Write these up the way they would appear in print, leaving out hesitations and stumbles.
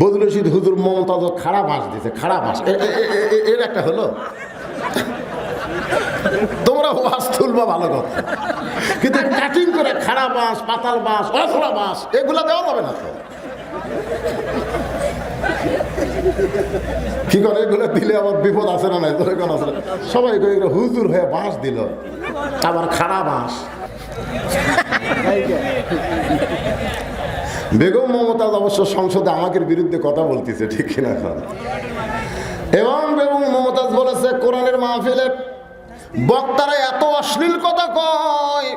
বদরুল রশিদ হুজুর মমতাজ খাড়া বাঁশ দিছে, খাড়া বাঁশ, এর একটা হলো। তোমরা বাঁশ তুলবা ভালো কথা, কিন্তু কাটিং করে খাড়া বাঁশ, পাতাল বাঁশ, অথড়া বাঁশ এগুলা দেওয়া যাবে না তো। কি করে এগুলো দিলে আবার বিপদ আছে না নাই? তোর কোন আছে? সবাই হুজুর হয়ে বাঁশ দিল, আবার খাড়া বাঁশ। বেগম মমতাজ অবশ্য সংসদে আমাদের বিরুদ্ধে কথা বলতেছে, ঠিক কিনা? এবং বেগম মমতাজ বলেছে কোরআনের মাহফিলে বক্তারা এত অশ্লীল কথা কয়,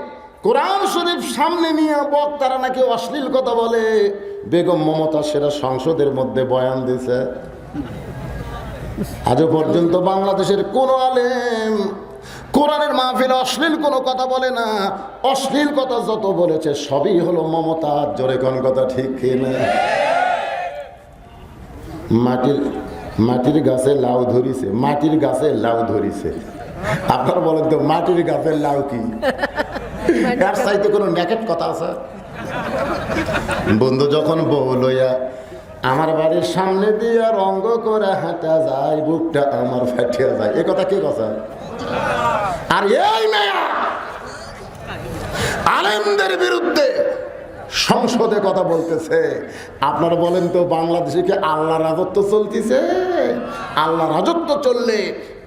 কোরআন শরীফ সামনে নিয়ে বক্তারা নাকি অশ্লীল কথা বলে। বেগম মমতাজ সেটা সংসদের মধ্যে বয়ান দিছে। আজও পর্যন্ত বাংলাদেশের কোন আলেম কোরআনের মাহফিলে অশ্লীল কোনো কথা বলে না। অশ্লীল কথা যত বলেছে সবই হলো মমতাজ। জোরে কোন কথা ঠিক কিনা? মাটির গাছে লাউ ধরিছে, মাটির গাছে লাউ ধরিছে। আপনারা বলেন তো মাটির গাছের লাউ কি? এর চাইতে কোনো নেকেট কথা আছে? বন্ধু যখন বউ লইয়া আমার বাড়ির সামনে দিয়ে রঙ্গ করে হাঁটা যায়, বুকটা আমার ফাটিয়া যায়, এ কথা কি কথা? আর এই মেয়া আলেমদের বিরুদ্ধে সংসদে কথা বলতেছে। আপনারা বলেন তো বাংলাদেশে কি আল্লাহ রাজত্ব চলতেছে? আল্লাহ রাজত্ব চললে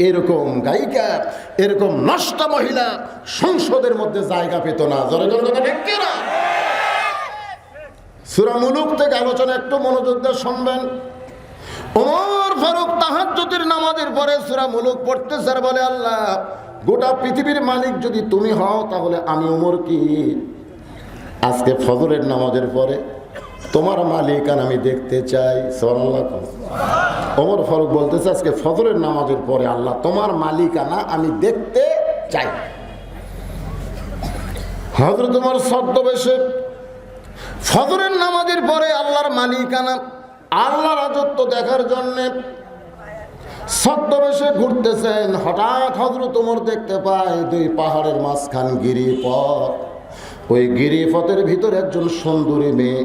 এরকম গায়িকা, এরকম নষ্ট মহিলা সংসদের মধ্যে জায়গা পেত না। সূরা মুলুক থেকে আলোচনা একটু মনোযোগ দিয়ে শুনবেন। ওমর ফারুক তাহাজ্জুদের নামাজের পরে সূরা মুলুক পড়তেছে আর বলে, আল্লাহ গোটা পৃথিবীর মালিক যদি তুমি হও তাহলে আমি ওমর কি আজকে ফজরের নামাজের পরে তোমার মালিকানা আমি দেখতে চাই। সুবহানাল্লাহ। ওমর ফারুক বলতেছে আজকে ফজরের নামাজের পরে আল্লাহ তোমার মালিকানা আমি দেখতে চাই। হযরত ওমর ছদ্মবেশে ফজরের নামাজের পরে আল্লাহর মালিকানা, আল্লাহ রাজত্ব দেখার জন্য ছদ্মবেশে ঘুরতেছেন। হঠাৎ হযরত ওমর দেখতে পায় দুই পাহাড়ের মাঝখান গিরিপথ। ওই গিরিপথের ভিতরে একজন সুন্দরী মেয়ে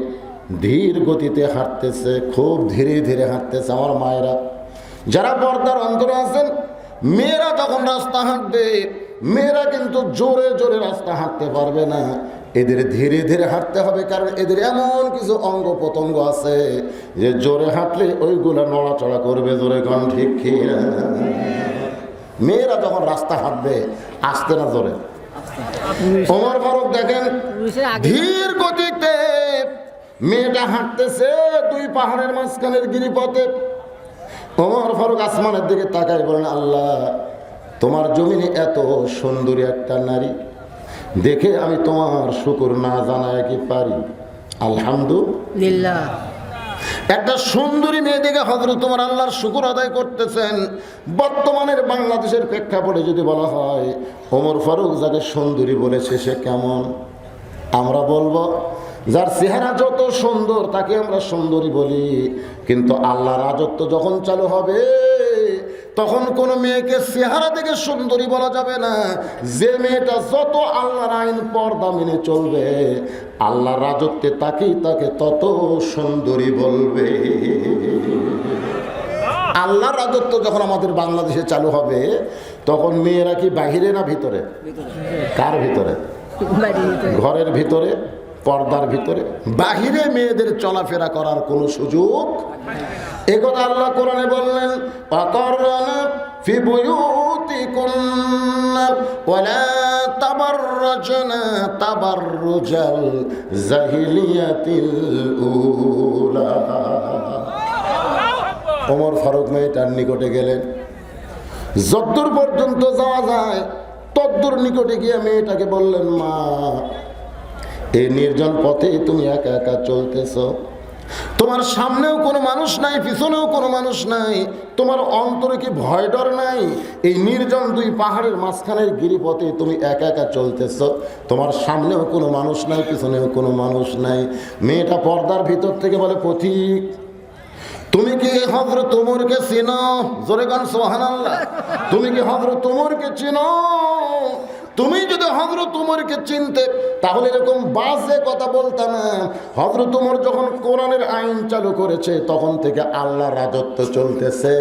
ধীর গতিতে হাঁটতেছে, খুব ধীরে ধীরে হাঁটতেছে। আমার মায়েরা যারা পর্দার অন্তরে আছেন, মেয়েরা যখন রাস্তা হাঁটবে, মেয়েরা কিন্তু জোরে জোরে রাস্তা হাঁটতে পারবে না, এদের ধীরে ধীরে হাঁটতে হবে। কারণ এদের এমন কিছু অঙ্গ প্রত্যঙ্গ আছে যে জোরে হাঁটলে ওইগুলা নড়াচড়া করবে। জোরে কোন ঠিক কি? মেয়েরা যখন রাস্তা হাঁটবে আস্তে না জোরে। ওমর ফারুক দেখেন ধীর গতিতে মেয়েটা হাঁটতেছে দুই পাহাড়ের মাঝখানের গিরিপথে। ওমর ফারুক আসমানের দিকে তাকায় বলেন, আল্লাহ তোমার জমিনে এত সুন্দরী একটা নারী দেখে আমি তোমার শুকর না জানায় কি পারি? আলহামদুলিল্লাহ। একটা সুন্দরী মেয়ে দেখে হযরত তোমার আল্লাহর শুকর আদায় করতেছেন। বর্তমানের বাংলাদেশের প্রেক্ষাপটে যদি বলা হয় ওমর ফারুক যাকে সুন্দরী বলেছে সে কেমন? আমরা বলবো যার চেহারা যত সুন্দর তাকে আমরা সুন্দরী বলি। কিন্তু আল্লাহ রাজত্ব যখন চালু হবে তখন কোন মেয়েকে চেহারা থেকে সুন্দরী বলা যাবে না। যে মেয়েটা যত আল্লাহর আইন পর্দা মেনে চলবে, আল্লাহর রাজত্বে তাকেই তাকে তত সুন্দরী বলবে। আল্লাহর রাজত্ব যখন আমাদের বাংলাদেশে চালু হবে তখন মেয়েরা কি বাহিরে না ভিতরে? কার ভিতরে? ঘরের ভিতরে, পর্দার ভিতরে। বাহিরে মেয়েদের চলাফেরা করার কোনো সুযোগ। একথা আল্লাহ কোরআনে বললেন, ওয়াকারনা ফি বুয়ুতিকুন্না ওয়ালা তাবাররাজনা তাবাররুজাল জাহিলিয়াতিল উলা। ওমর ফারুক মেয়েটার নিকটে গেলেন। যদ্দূর পর্যন্ত যাওয়া যায় তদ্দূর নিকটে গিয়ে মেয়েটাকে বললেন, মা এই নির্জন পথে তুমি একা একা চলতেছ, তোমার সামনেও কোনো মানুষ নাই, পিছনেও কোনো মানুষ নাই, তোমার অন্তরে কি ভয় ডর নাই? এই নির্জন দুই পাহাড়ের মাঝখানের গিরিপথে তুমি একা একা চলতেছ, তোমার সামনেও কোনো মানুষ নাই, পিছনেও কোনো মানুষ নাই। মেয়েটা পর্দার ভিতর থেকে বলে, পথিক তুমি কি হযরত ওমরকে চিনো? জোরে গান সুবহানাল্লাহ। তুমি কি হযরত ওমরকে চিনো? তুমি যদি হযরত উমরকে চিনতে তাহলে এরকম বাজে কথা বলতে না। হযরত উমর যখন কোরআনের আইন চালু করেছে তখন থেকে আল্লাহর রাজত্ব চলতেছে।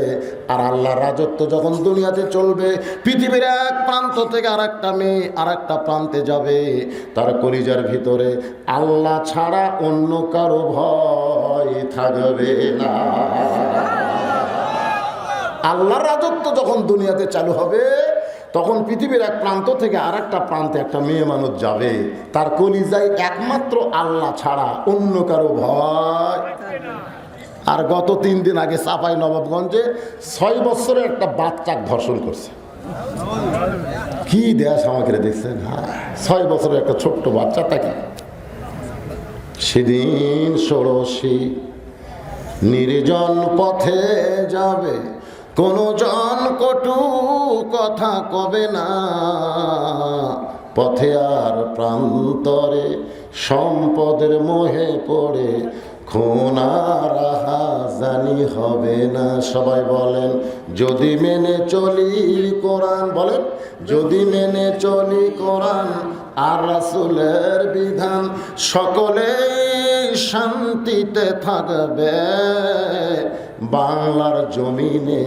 আর আল্লাহর রাজত্ব যখন দুনিয়াতে চলবে, পৃথিবীর এক প্রান্ত থেকে আরেকটা মেয়ে আরেকটা প্রান্তে যাবে, তার কলিজার ভিতরে আল্লাহ ছাড়া অন্য কারো ভয় থাকবে না। আল্লাহর রাজত্ব যখন দুনিয়াতে চালু হবে তখন পৃথিবীর এক প্রান্ত থেকে আরেকটা প্রান্তে একটা মেয়ে মানুষ যাবে, তার কলিজায় একমাত্র আল্লাহ ছাড়া অন্য কারো ভয়। আর গত 3 দিন আগে চাপাই নবাবগঞ্জে 6 বছরের একটা বাচ্চা ধর্ষণ করছে। কি দেশ আমাকে দেখছেন? 6 বছরের একটা ছোট্ট বাচ্চাটাকে সেদিন ষোড়শী নির্জন পথে যাবে, কোনো জন কটু কথা কবে না, পথে আর প্রান্তরে সম্পদের মোহে পড়ে খুন আর রাহাজানি হবে না। সবাই বলেন যদি মেনে চলি কোরআন, বলেন যদি মেনে চলি কোরআন আর রাসূলের বিধান, সকলে শান্তিতে থাকবে বাংলার জমিনে,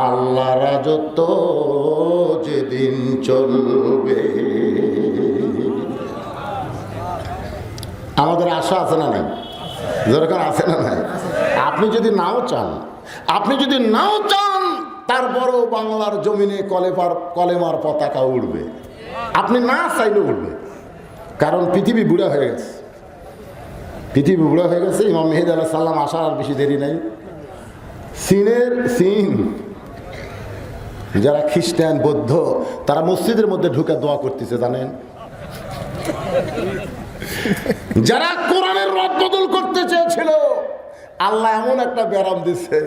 আল্লাহ রাজত্ব যেদিন চলবে। আমাদের আশা আছে না নাই? যেরকম আছে না নাই? আপনি যদি নাও চান তারপরও বাংলার জমিনে কলেমার পতাকা উড়বে। আপনি না চাইলেও উঠবে, কারণ পৃথিবী বুড়া হয়ে গেছে। ইমাম মেহেদী আলাইহিস সালাম আসার আর বেশি দেরি নাই। চীন যারা খ্রিস্টান বৌদ্ধ তারা মসজিদের মধ্যে ঢুকে দোয়া করতেছে জানেন। যারা কোরআনের রদ বদল করতে চেয়েছিল আল্লাহ এমন একটা ব্যারাম দিচ্ছে,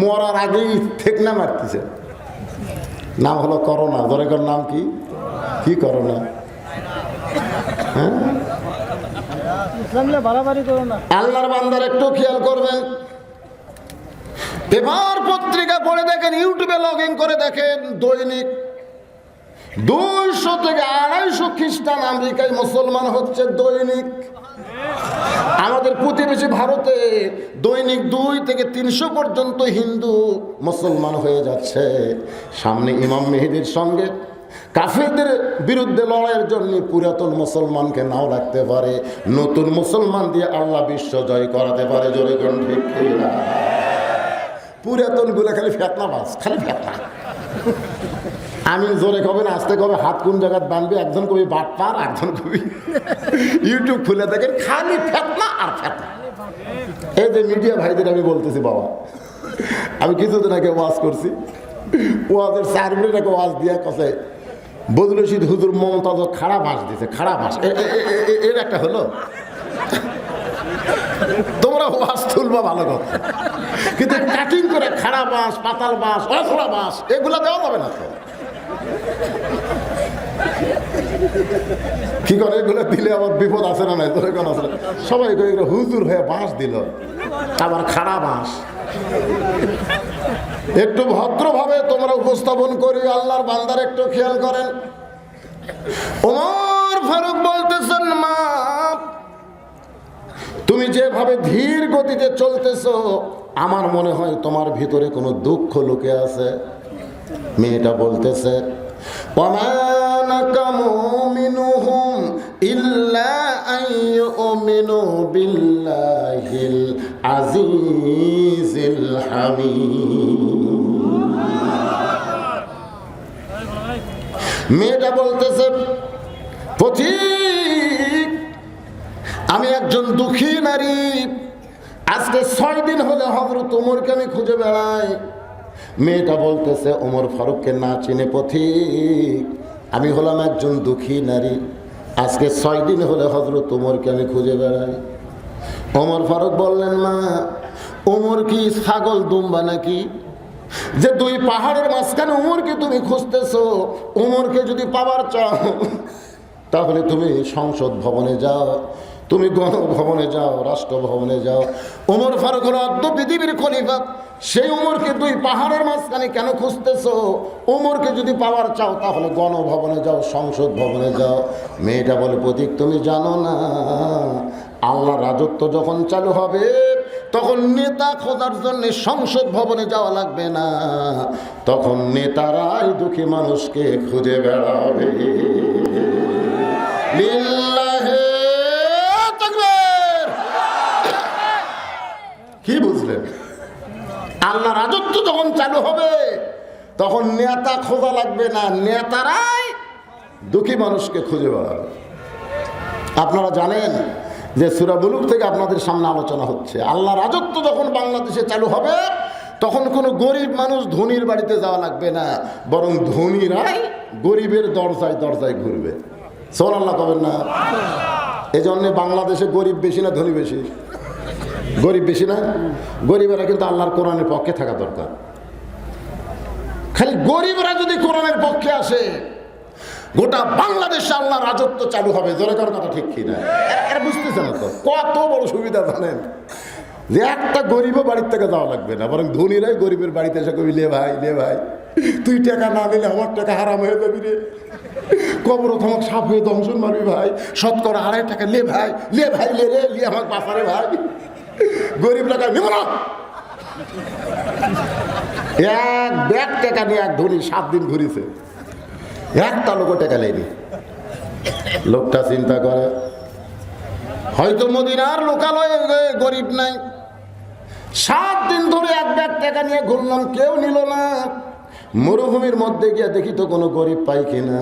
মরার আগেই ঠেকনা মারতেছে। নাম হলো করোনা। দরেকর নাম কি? কি করোনা? আল্লাহর বান্দার একটু খেয়াল করবেন। পেপার পত্রিকা পড়ে দেখেন, ইউটিউবে লগ ইন করে দেখেন, দৈনিক 200 থেকে 250 খ্রিস্টান আমেরিকায় মুসলমান হচ্ছে দৈনিক। আমাদের প্রতিবেশী ভারতে দৈনিক 2 থেকে 300 পর্যন্ত হিন্দু মুসলমান হয়ে যাচ্ছে। সামনে ইমাম মেহেদীর সঙ্গে কাফেরদের বিরুদ্ধে লড়াইয়ের জন্য পুরাতন মুসলমানকে নাও রাখতে পারে, নতুন মুসলমান দিয়ে আল্লাহ বিশ্ব জয় করাতে পারে। জোরে কোন ঠিক না? পুরাতন গুলা খালি ফেতনা বাস, খালি ফেতনা। আমি জোরে কবে না আস্তে কবে, হাত কোন জায়গায় বাঁধবে, একজন কবি বাটপার, একজন কবি ইউটিউব খুলে দেখেন খালি ফেতনা আর ফেতনা। এই যে মিডিয়া ভাইদের আমি বলতেছি, বাবা আমি কিছুদিন আগে ওয়াজ করছি, ওয়াজের 4 মিনিট আগে ওয়াজ দিয়া কছে বদরুল রশিদ হুজুর মমতাজ খাড়া বাঁশ দিছে। খাড়া বাঁশ এর একটা হলো? তোমরা ওয়াজ তুলবা ভালো কথা, কিন্তু কাটিং করে খাড়া বাঁশ, পাতাল বাঁশ, অথড়া বাঁশ এগুলা দেওয়া যাবে না তো। কি করে এগুলো দিলে আবার বিপদ আছে না নাই? তোর এখন আছে সবাই হুজুর হয়ে বাঁশ দিল, আবার খাড়া বাঁশ। একটু ভদ্রভাবে তোমরা উপস্থাপন করি, আল্লাহর বান্দার একটু খেয়াল করেন। ওমর ফারুক বলতেছেন, মা তুমি যেভাবে ধীর গতিতে চলতেছো আমার মনে হয় তোমার ভিতরে কোনো দুঃখ লুকে আছে। মেয়েটা বলতেছে, ওমা নাকামু মিনহুম ইল্লা আইয়ুমিনু বিল্লাহিল আজিজিল হামিদ। মেয়েটা বলতেছে, পথিক আমি একজন দুঃখী নারী, আজকে 6 দিন হলে হযরত ওমরকে আমি খুঁজে বেড়াই। মেয়েটা বলতেছে, ওমর ফারুককে না চিনে পথিক আমি হলাম একজন দুঃখী নারী, আজকে 6 দিন হলে হযরত ওমরকে আমি খুঁজে বেড়াই। ওমর ফারুক বললেন, মা ওমর কি ছাগল দুম্বা নাকি যে 2 পাহাড়ের মাঝখানে ওমরকে তুমি খুঁজতেছো? ওমরকে যদি পাবার চাও তাহলে তুমি সংসদ ভবনে যাও, তুমি গণভবনে যাও, রাষ্ট্রভবনে যাও। ওমর ফারুক হলো অর্ধ পৃথিবীর খলিফা। সেই ওমরকে দুই পাহাড়ের মাঝখানে কেন খুঁজতেছো? ওমরকে যদি পাওয়ার চাও তাহলে গণভবনে যাও, সংসদ ভবনে যাও। মেয়েটা বলে, প্রতীক তুমি জানো না, আল্লাহ রাজত্ব যখন চালু হবে তখন নেতা খোঁজার জন্য সংসদ ভবনে যাওয়া লাগবে না, তখন নেতারাই দুঃখী মানুষকে খুঁজে বেড়াবে। লিল্লাহে তাকবীর। কি বুঝলেন? আল্লাহ রাজত্ব যখন চালু হবে তখন নেতা খোঁজা লাগবে না, নেতারাই দুঃখী মানুষকে খুঁজে বেড়াবে। আপনারা জানেন যে সূরা বুলুগ থেকে আপনাদের সামনে আলোচনা হচ্ছে, আল্লাহ রাজত্ব যখন বাংলাদেশে চালু হবে তখন কোনো গরিব মানুষ ধনীর বাড়িতে যাওয়া লাগবে না, বরং ধনীরাই গরিবের দরজায় দরজায় ঘুরবে। সুবহানাল্লাহ কবেন না? এই জন্যে বাংলাদেশে গরিব বেশি না ধনী বেশি? গরিব বেশি না? গরিবেরা কিন্তু আল্লাহর কোরআনের পক্ষে থাকা দরকার। খালি গরিবরা যদি কোরআনের পক্ষে আসে গোটা বাংলাদেশে আল্লাহ রাজত্ব চালু হবে। জোরে করার কথা ঠিক কিনা? এরা বুঝতেছে না তো কত বড় সুবিধা। জানেন যে একটা গরিবও বাড়ির থেকে যাওয়া লাগবে না, বরং ধনীরাই গরিবের বাড়িতে এসে কবি, লে ভাই লে ভাই, তুই টাকা না নিলে আমার টাকা হারাম হয়ে যাবি রে, কবর তোমাকে সাপ হয়ে দংশন মারবি ভাই, শতকরা 2.5 টাকা লে ভাই, লে ভাই লে রে, লে আমাকে বাঁচারে ভাই। গরিব টাকা নেব না। এক ব্যাগ টাকা নিয়ে এক ধনী 7 দিন ঘুরেছে, একটা লোক টাকা নেয়নি। লোকটা চিন্তা করে, হয়তো মদিনার লোকালয়ে গরিব নাই, 7 দিন ধরে এক ব্যাগ টাকা নিয়ে ঘুরলাম, কেউ নিল না। মরুভূমির মধ্যে গিয়ে দেখি তো কোনো গরিব পাই কিনা।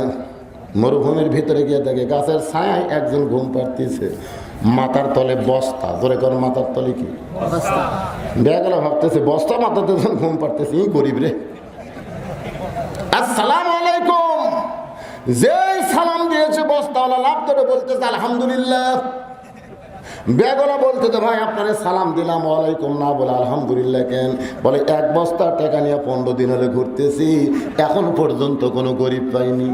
মরুভূমির ভিতরে গিয়ে দেখে গাছের ছায়ায় একজন ঘুম পাড়তেছে, মাথার তলে বস্তা। ধরে করে মাথার তলে কি ব্যাগলা ভাবতেছে, বস্তা মাথাতে যখন ঘুম পাড়তেছে, এই গরিব রে। আসসালামু আলাইকুম। যে সালাম দিয়েছে বস্তাওয়ালা লাভ ধরে বলতেছে আলহামদুলিল্লাহ। ব্যাগলা বলতেছে, ভাই আপনারে সালাম দিলাম, ওয়ালাইকুম না বলে আলহামদুলিল্লাহ কেন? বলে 1 বস্তা টাকা নিয়ে 15 দিন হলে ঘুরতেছি, এখন পর্যন্ত কোনো গরিব পাইনি।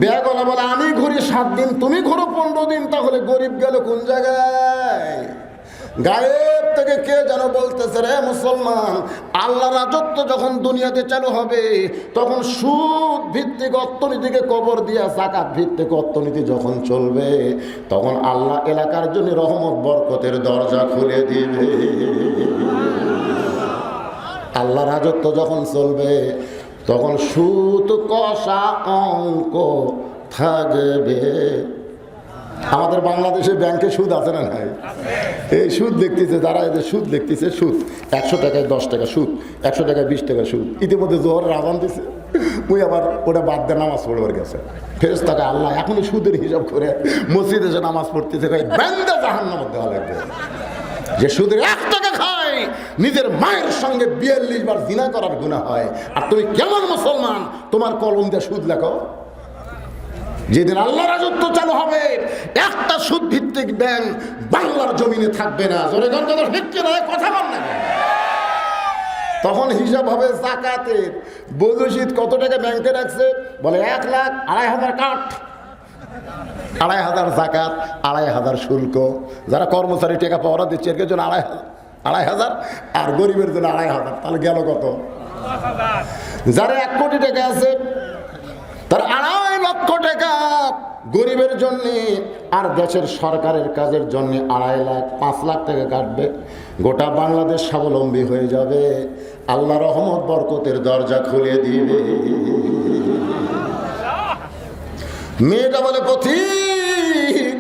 ব্যাগলা বলে, আমি ঘুরি 7 দিন, তুমি ঘুরো 15 দিন, তাহলে গরিব গেল কোন জায়গায়? গায়েব থেকে কে যেন বলতেছে, রে মুসলমান, আল্লাহ রাজত্ব যখন দুনিয়াতে চালু হবে তখন সুদ ভিত্তিক অর্থনীতিকে কবর দিয়া যাকাত ভিত্তিক অর্থনীতি যখন চলবে, তখন আল্লাহ এলাকার জন্য রহমত বরকতের দরজা খুলে দিবে। আল্লাহ রাজত্ব যখন চলবে তখন সুদ কষা অঙ্ক থাকবে। আমাদের বাংলাদেশে ব্যাংকে সুদ আছে না নাই? এই সুদ দেখতেছে যারা, এদের সুদ দেখতেছে, সুদ 100 টাকায় 10 টাকা সুদ, 100 টাকায় 20 টাকা সুদ। ইতিমধ্যে জোহরের আজান দিছে, ওই আবার ওটা বাদ দিয়ে নামাজ পড়বার গেছে। ফেরেশতাকে আল্লাহ এখনই সুদের হিসাব করে মসজিদে এসে নামাজ পড়তেছে, বেন্দা জাহান্নামে দেওয়া লাগবে। যে সুদের 1 টাকা খায়, নিজের মায়ের সঙ্গে 42 বার জিনা করার গুনাহ হয়। আর তুমি কেমন মুসলমান, তোমার কলম দিয়ে সুদ লেখো? যেদিন আল্লাহ রাজত্ব চালু হবে একটা সুদ ভিত্তিক ব্যাংক বাংলার জমিনে থাকবে না। জোরে গান কথা ঠিক না? কথা বল না। তখন হিসাব হবে যাকাতের। বৈদেশিক কত টাকা ব্যাংকে রাখছে? বলে 1,02,500 কাঠ, 2,500 যাকাত, 2,500 শুল্ক। যারা কর্মচারী টাকা পাওয়া দিচ্ছে এর জন্য 2,500, আর গরিবের জন্য 2,500, তাহলে গেল কত? যারা 1 কোটি টাকা আছে তার 2.5 লক্ষ টাকা গরিবের জন্য, আর দেশের সরকারের কাজের জন্য 2.5 লাখ, 5 লাখ টাকা কাটবে। গোটা বাংলাদেশ স্বাবলম্বী হয়ে যাবে, আল্লাহ রহমত বরকতের দরজা খুলে দিবে। মেয়েটা বলে, পথিক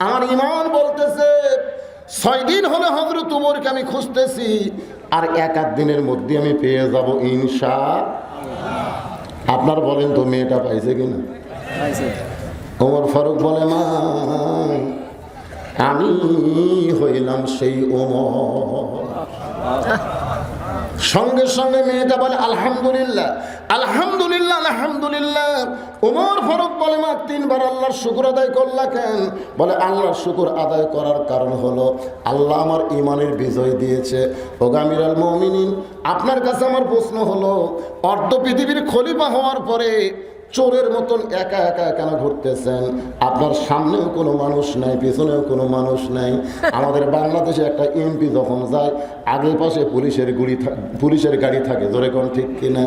আমার ইমান বলতেছে 6 দিন হলে হযরত ওমরকে আমি খুঁজতেছি, আর 1-8 দিনের মধ্যে আমি পেয়ে যাব ইনশাআল্লাহ। আপনার বলেন তো মেয়েটা পাইছে কিনা? ওমর ফারুক বলে, মা আমি হইলাম সেই ওমর। সঙ্গে সঙ্গে মেয়েটা বলে আলহামদুলিল্লাহ, আলহামদুলিল্লাহ, আলহামদুলিল্লাহ। ওমর ফারুক বলে, মা 3 বার আল্লাহর শুকর আদায় করলা কেন? বলে আল্লাহর শুকর আদায় করার কারণ হলো আল্লাহ আমার ইমানের বিজয় দিয়েছে। ও আমিরুল মুমিনিন, আপনার কাছে আমার প্রশ্ন হলো, অর্ধ পৃথিবীর খলিফা হওয়ার পরে চোরের মতন একা একা কেন ঘুরতেছেন? আপনার সামনেও কোনো মানুষ নাই, পেছনেও কোনো মানুষ নাই। আমাদের বাংলাদেশে একটা এমপি যখন যায়, আগে পাশে পুলিশের গাড়ি থাকে, জোরে কোন ঠিক কিনা?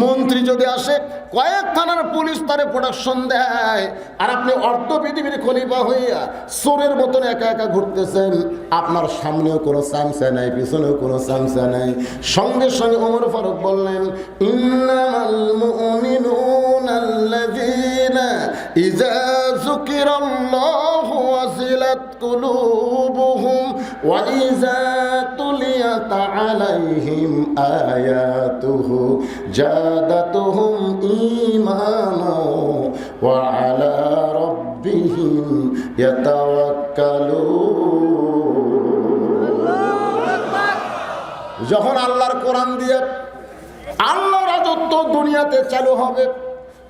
মন্ত্রী যদি আসে, কয়েক থানার পুলিশ তারে প্রোটেকশন দেয়, আর আপনি অর্ধ পৃথিবীর খলিফা হইয়া চোরের মতন একা একা ঘুরতেছেন। আপনার সামনেও কোনো চামচা নাই, পিছনেও কোনো চামচা নাই। সঙ্গে সঙ্গে ওমর ফারুক বললেন, ইন্নামাল মুমিনুনা আল্লাযীনা ইযা যুকিরাল্লাহু ওয়াজিলাত কুলুবুহুম ওয়া ইযা তুলিয়াত আলাইহিম আয়াতুহু জাদাতুহুম ঈমানা ওয়া আলা রাব্বিহিম ইয়াতাওয়াক্কালুন। যখন আল্লাহর কোরআন দিয়ে আল্লাহর রাজত্ব দুনিয়াতে চালু হবে,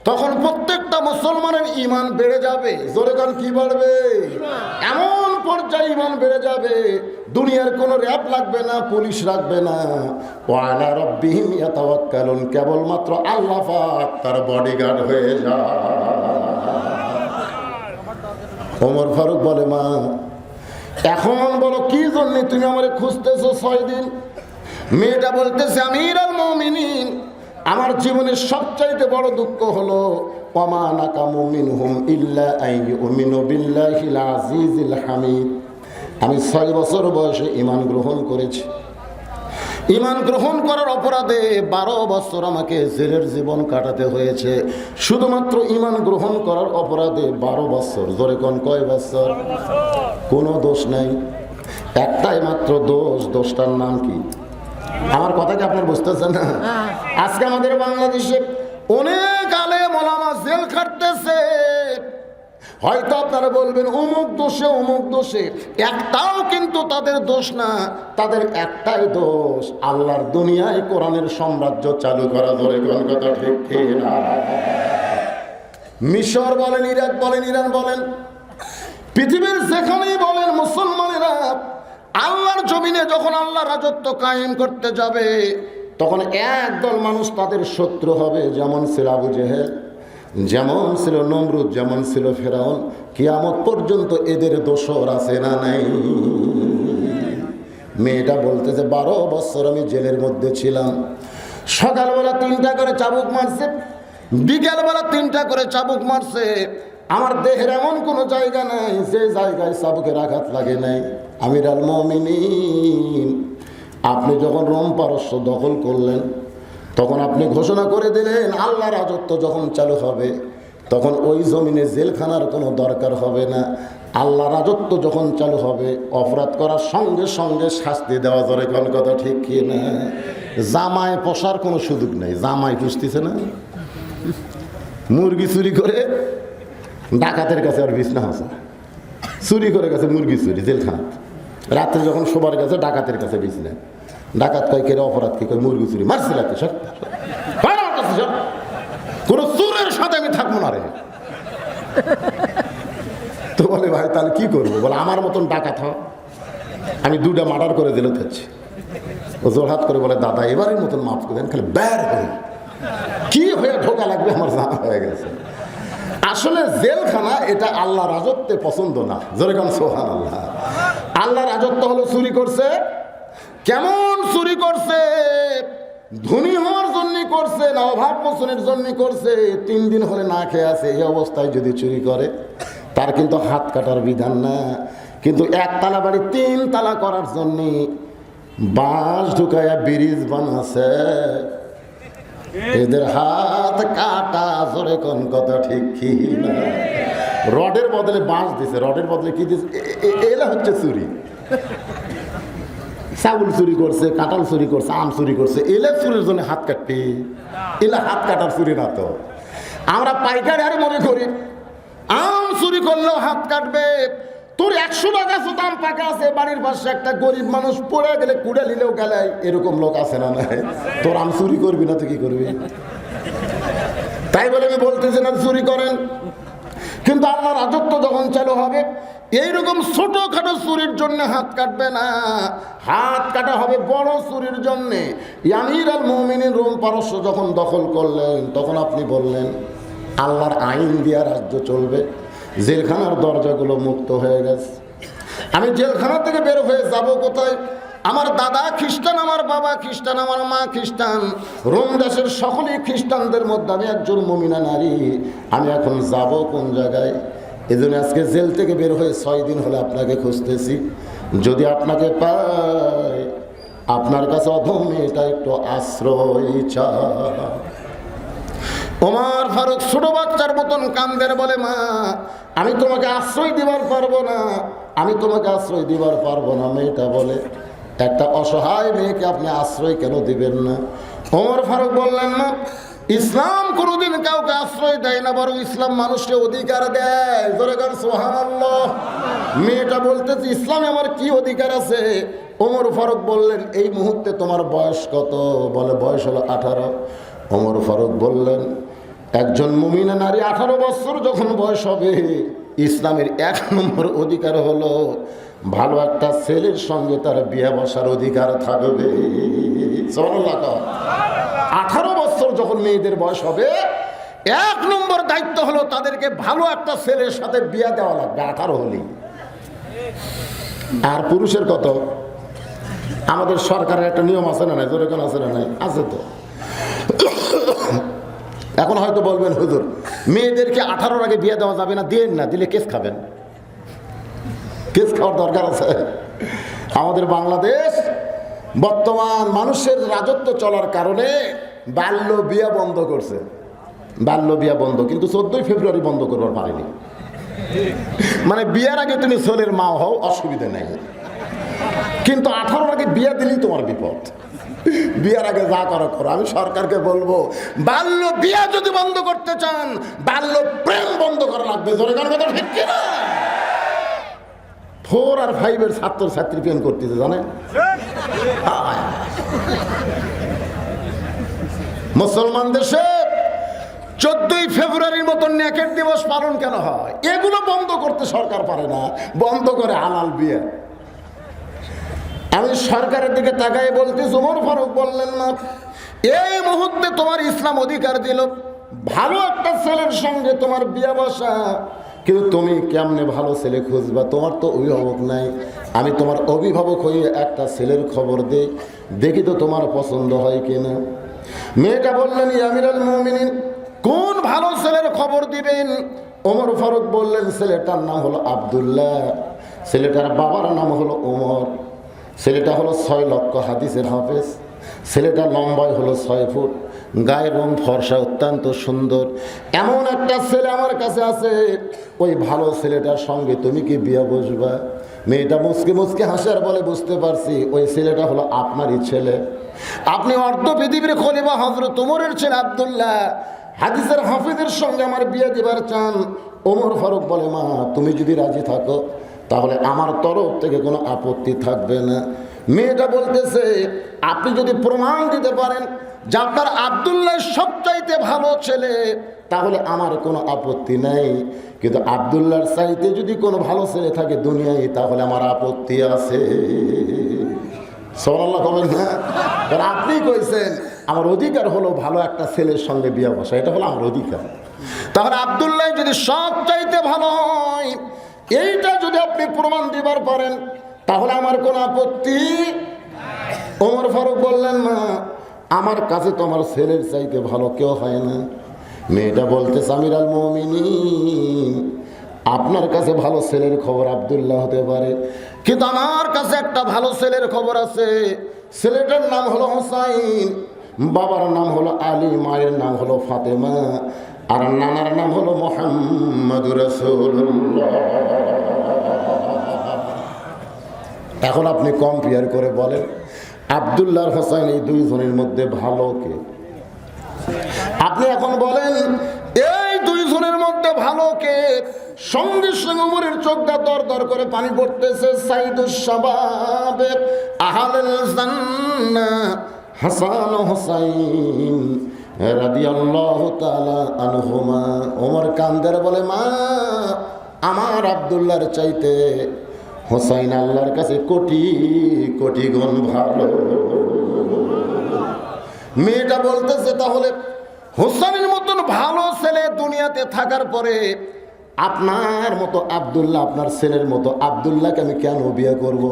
তখন প্রত্যেকটা মুসলমানের ঈমান বেড়ে যাবে। জোরে গান কি বাড়বে? এমন পর্যায়ে ঈমান বেড়ে যাবে, দুনিয়ার কোনো র‍্যাব লাগবে না, পুলিশ লাগবে না। ওয়া আলা রাব্বিহিম ইয়াতাওয়াক্কালুন, কেবলমাত্র আল্লাহ পাক তার বডিগার্ড হয়ে যায়। ওমর ফারুক বলে, মা এখন বলো কি জন্য তুমি আমারে খুঁজতেছো 6 দিন? মেয়েটা বলতেছে, আমিরুল মুমিনিন, আমার জীবনের সবচাইতে বড় দুঃখ হলো ওয়ামা নাকামু মিনহুম ইল্লা আইয়ুমিনু বিল্লাহিল আজিজিল হামিদ। আমি 6 বছর বয়সে ঈমান গ্রহণ করেছি। ঈমান গ্রহণ করার অপরাধে 12 বছর আমাকে জেলের জীবন কাটাতে হয়েছে। শুধুমাত্র ঈমান গ্রহণ করার অপরাধে 12 বছর। জোরে কোন কয় বছর? কোনো দোষ নাই, একটাই মাত্র দোষ। দোষটার নাম কি? আমার কথা কি আপনার বুঝতেছেন না? আজকে আমাদের বাংলাদেশে অনেক আলেম ওলামা জেল খাটতেছে। হয়তো আপনারা বলবেন অমুক দোষে অমুক দোষে, একটাও কিন্তু তাদের দোষ না। তাদের একটাই দোষ, আল্লাহর দুনিয়ায় কোরআনের সাম্রাজ্য চালু করা। ধরে কোন কথা ঠিক না? মিশর বলেন, ইরাক বলেন, ইরান বলেন, পৃথিবীর যেখানেই বলেন, মুসলমানেরা আল্লাহর জমিনে যখন আল্লাহ রাজত্ব কায়েম করতে যাবে, তখন একদল মানুষ তাদের শত্রু হবে। যেমন ছিল আবু জেহেল, যেমন ছিল নমরুদ, যেমন ছিল ফেরাউন। কিয়ামত পর্যন্ত এদের দোসর আছে না নাই? মেয়েটা বলতেছে, 12 বছর আমি জেলের মধ্যে ছিলাম। সকালবেলা 3টা করে চাবুক মারছে, বিকালবেলা 3টা করে চাবুক মারছে। আমার দেহের এমন কোনো জায়গা নাই যে জায়গায় চাবুকের আঘাত লাগে নাই। আমিরুল মুমিনিন, আপনি যখন রোম পারস্য দখল করলেন, তখন আপনি ঘোষণা করে দিলেন আল্লাহ রাজত্ব যখন চালু হবে, তখন ওই জমিনে জেলখানার কোনো দরকার হবে না। আল্লাহ রাজত্ব যখন চালু হবে, অপরাধ করার সঙ্গে সঙ্গে শাস্তি দেওয়া যাবে। কোন কথা ঠিক কি না? জামায় পোষার কোনো সুযোগ নেই। জামাই পুষতেছে না, মুরগি চুরি করে ডাকাতের কাছে আর বিছনা হাসা, চুরি করে গেছে মুরগি চুরি জেলখানা। রাত্রে যখন শোবার গেছে, ডাকাতের কাছে বিছনা। ডাকাত কয়, কেরে অপরাধ কি? কয় মুরগি চুরি। মারছিল সব কোন চোরের সাথে আমি থাকবো না রে। তো বলে, ভাই তাহলে কি করবো? বলে, আমার মতন ডাকাত হ, আমি 2টা মার্ডার করে দিলে থাকছি। ও জোরহাত করে বলে, দাদা এবারের মতন মাফ করে দেন, খালি বের হয়ে কি হয়ে ঢোকা লাগবে আমার জানা হয়ে গেছে। আসলে জেলখানা এটা আল্লাহ রাজত্বে পছন্দ না। জোরে কান সুবহানাল্লাহ। আল্লাহ রাজত্ব হলো চুরি করছে। কেমন চুরি করছে? ধনী হওয়ার জন্য করছে না অভাব মোচনের জন্য করছে? 3 দিন হলে না খেয়ে আছে, এই অবস্থায় যদি চুরি করে তার কিন্তু হাত কাটার বিধান না। কিন্তু 1 তালা বাড়ি 3 তালা করার জন্য বাঁশ ঢুকাইয়া ব্রিজ বানাচ্ছে। এদের হাত কাটা। জোরে কোন কথা ঠিক কি না? রডের বদলে বাঁশ দিছে। রডের বদলে কি দিছে? এলা হচ্ছে চুরি। চাউল চুরি করছে, কাঁঠাল চুরি করছে, আম চুরি করছে। এলা চুরির জন্য হাত কাটবে? এলা হাত কাটার চুরি না তো। আমরা পাইকারি আরে মনে করি আম চুরি করলেও হাত কাটবে। তোর 100 টাকা দাম পাকা আছে, বাড়ির পাশে একটা গরিব মানুষ পড়ে গেলে কুড়ে নিলেও গেলে, এরকম লোক আছে না? নাই। তোর আম চুরি করবি না তো কি করবি? তাই বলে আমি বলতেছি না চুরি করেন, কিন্তু আল্লাহ রাজত্ব যখন চালু হবে, এইরকম ছোটখাটো চুরির জন্য হাত কাটবে না। হাত কাটা হবে বড় চুরির জন্যে। আমিরুল মুমিনিন রোম পারস্য যখন দখল করলেন, তখন আপনি বললেন আল্লাহর আইন দিয়া রাজ্য চলবে। জেলখানার দরজাগুলো মুক্ত হয়ে গেছে। আমি জেলখানা থেকে বের হয়ে যাব কোথায়? আমার দাদা খ্রিস্টান, আমার বাবা খ্রিস্টান, আমার মা খ্রিস্টান, রোম দেশের সকলেই খ্রিস্টানদের মধ্যে আমি একজন মুমিনা নারী। আমি এখন যাব কোন জায়গায়? এজন্য আজকে জেল থেকে বের হয়ে 6 দিন হলে আপনাকে খুঁজতেছি। যদি আপনাকে পাই, আপনার কাছে অধম এটা একটু আশ্রয় চাই। ওমর ফারুক ছোট বাচ্চার মতন কান্দের, বলে মা আমি তোমাকে আশ্রয় দিবার পারবো না, আমি তোমাকে আশ্রয় দিবার পারবো না। মেয়েটা বলে, একটা অসহায় মেয়েকে আপনি আশ্রয় কেন দিবেন না? ওমর ফারুক বললেন, না, ইসলাম কোনোদিন কাউকে আশ্রয় দেয় না, বরং ইসলাম মানুষকে অধিকার দেয়। জোরে গান সুবহানাল্লাহ। মেয়েটা বলতেছে, ইসলামে আমার কি অধিকার আছে? ওমর ফারুক বললেন, এই মুহূর্তে তোমার বয়স কত? বলে বয়স হলো 18। ওমর ফারুক বললেন, একজন মুমিনা নারী 18 বছর যখন বয়স হবে, ইসলামের 1 নম্বর অধিকার হলো ভালো একটা ছেলের সঙ্গে তার বিয়ে বসার অধিকার থাকবে। 18 বছর যখন মেয়েদের বয়স হবে, 1 নম্বর দায়িত্ব হলো তাদেরকে ভালো একটা ছেলের সাথে বিয়ে দেওয়া লাগবে, 18 হলেই। আর পুরুষের কত? আমাদের সরকারের একটা নিয়ম আছে না নাই? জোরে কেন আছে না নাই? আছে তো। এখন হয়তো বলবেন, হুজুর মেয়েদেরকে 18 আগে বিয়ে দেওয়া যাবে না, দিয়েন না, দিলে কেস খাবেন। কেস খাওয়ার দরকার আছে। আমাদের বাংলাদেশ বর্তমান মানুষের রাজত্ব চলার কারণে বাল্য বিয়ে বন্ধ করছে। বাল্য বিয়ে বন্ধ, কিন্তু 14 ফেব্রুয়ারি বন্ধ করবার পারেনি। মানে বিয়ের আগে তুমি ছেলের মা হও, অসুবিধা নেই, কিন্তু 18 আগে বিয়ে দিলেই তোমার বিপদ। বিয়ের আগে যা করো করো। আমি সরকারকে বলবো, বাল্য বিয়ে যদি বন্ধ করতে চান, বাল্য প্রেম বন্ধ করা লাগবে। জোরে গান কথা ঠিক কিনা? 4 আর 5 এর ছাত্র ছাত্রী প্রেম করতেছে, জানেন? মুসলমান দেশে 14 ফেব্রুয়ারির মতন নেকেট দিবস পালন কেন হয়? এগুলো বন্ধ করতে সরকার পারে না, বন্ধ করে হালাল বিয়ে। আমি সরকারের দিকে তাকাই বলতেছি, ওমর ফারুক বললেন, না, এই মুহূর্তে তোমার ইসলাম অধিকার দিল ভালো একটা ছেলের সঙ্গে তোমার বিয়ে বসা, কিন্তু তুমি কেমনে ভালো ছেলে খুঁজবা? তোমার তো অভিভাবক নাই। আমি তোমার অভিভাবক হয়ে একটা ছেলের খবর দেই, দেখি তো তোমার পছন্দ হয় কিনা। মেয়েটা বললেন, ইয়া আমিরুল মুমিনিন, কোন ভালো ছেলের খবর দিবেন? ওমর ফারুক বললেন, ছেলেটার নাম হলো আব্দুল্লাহ, ছেলেটার বাবার নাম হলো ওমর, ছেলেটা হলো 6 লক্ষ হাদিসের হাফেজ, ছেলেটা লম্বায় হলো 6 ফুট, গায়ের রং ফর্সা, অত্যন্ত সুন্দর। এমন একটা ছেলে আমার কাছে আছে, ওই ভালো ছেলেটার সঙ্গে তুমি কি বিয়ে বসবা? মেয়েটা মুচকে মুচকে হাসে আর বলে, বুঝতে পারছি, ওই ছেলেটা হলো আপনারই ছেলে। আপনি অর্ধ পৃথিবীর খলিফা হযরত ওমরের ছেলে আব্দুল্লাহ, হাদিসের হাফেজের সঙ্গে আমার বিয়ে দিবার চান। ওমর ফারুক বলে, মা তুমি যদি রাজি থাকো তাহলে আমার তরফ থেকে কোনো আপত্তি থাকবে না। মেয়েটা বলতেছে, আপনি যদি প্রমাণ দিতে পারেন যে আপনার আব্দুল্লাহ সবচাইতে ভালো ছেলে, তাহলে আমার কোনো আপত্তি নাই, কিন্তু আব্দুল্লাহর চাইতে যদি কোনো ভালো ছেলে থাকে দুনিয়ায়, তাহলে আমার আপত্তি আছে। সুবহানাল্লাহ বলেন না? কারণ আপনি কইছেন আমার অধিকার হলো ভালো একটা ছেলের সঙ্গে বিয়ে বসা, এটা হলো আমার অধিকার। তাহলে আব্দুল্লাহ যদি সবচাইতে ভালো হয়, এইটা যদি আপনি প্রমাণ দিবার পারেন, তাহলে আমার কোনো আপত্তি। ওমর ফারুক বললেন, না, আমার কাছে তো আমার ছেলের চাইতে ভালো কেউ হয় না। মেয়েটা বলতেছে, আমিরুল মুমিনিন, আপনার কাছে ভালো ছেলের খবর আব্দুল্লাহ হতে পারে, কিন্তু আমার কাছে একটা ভালো ছেলের খবর আছে। ছেলেটার নাম হলো হোসাইন, বাবার নাম হলো আলী, মায়ের নাম হলো ফাতেমা, আর নানার নাম হলো মুহাম্মদুর রাসূলুল্লাহ। এখন আপনি কম্পেয়ার করে বলেন, আব্দুল্লাহ আর হোসাইন এই 2 জনের মধ্যে ভালো কে? আপনি এখন বলেন, এই 2 জনের মধ্যে ভালো কে? সঙ্গে সঙ্গে উমরের চোখটা দর দর করে পানি পড়তেছে। সাইদুস শাবাব আহলুল জান্নাহ হাসান ও হোসাইন রাদিয়াল্লাহু তাআলা আনহুমা। ওমর কান্দের বলে, মা আমার আব্দুল্লাহর চাইতে হোসাইন আল্লাহর কাছে কোটি কোটি গুণ ভালো। মেয়েটা বলতেছে, তাহলে হোসেনের মতন ভালো ছেলে দুনিয়াতে থাকার পরে আপনার মতো আব্দুল্লাহ, আপনার ছেলের মতো আব্দুল্লাহকে আমি কেন বিয়ে করব?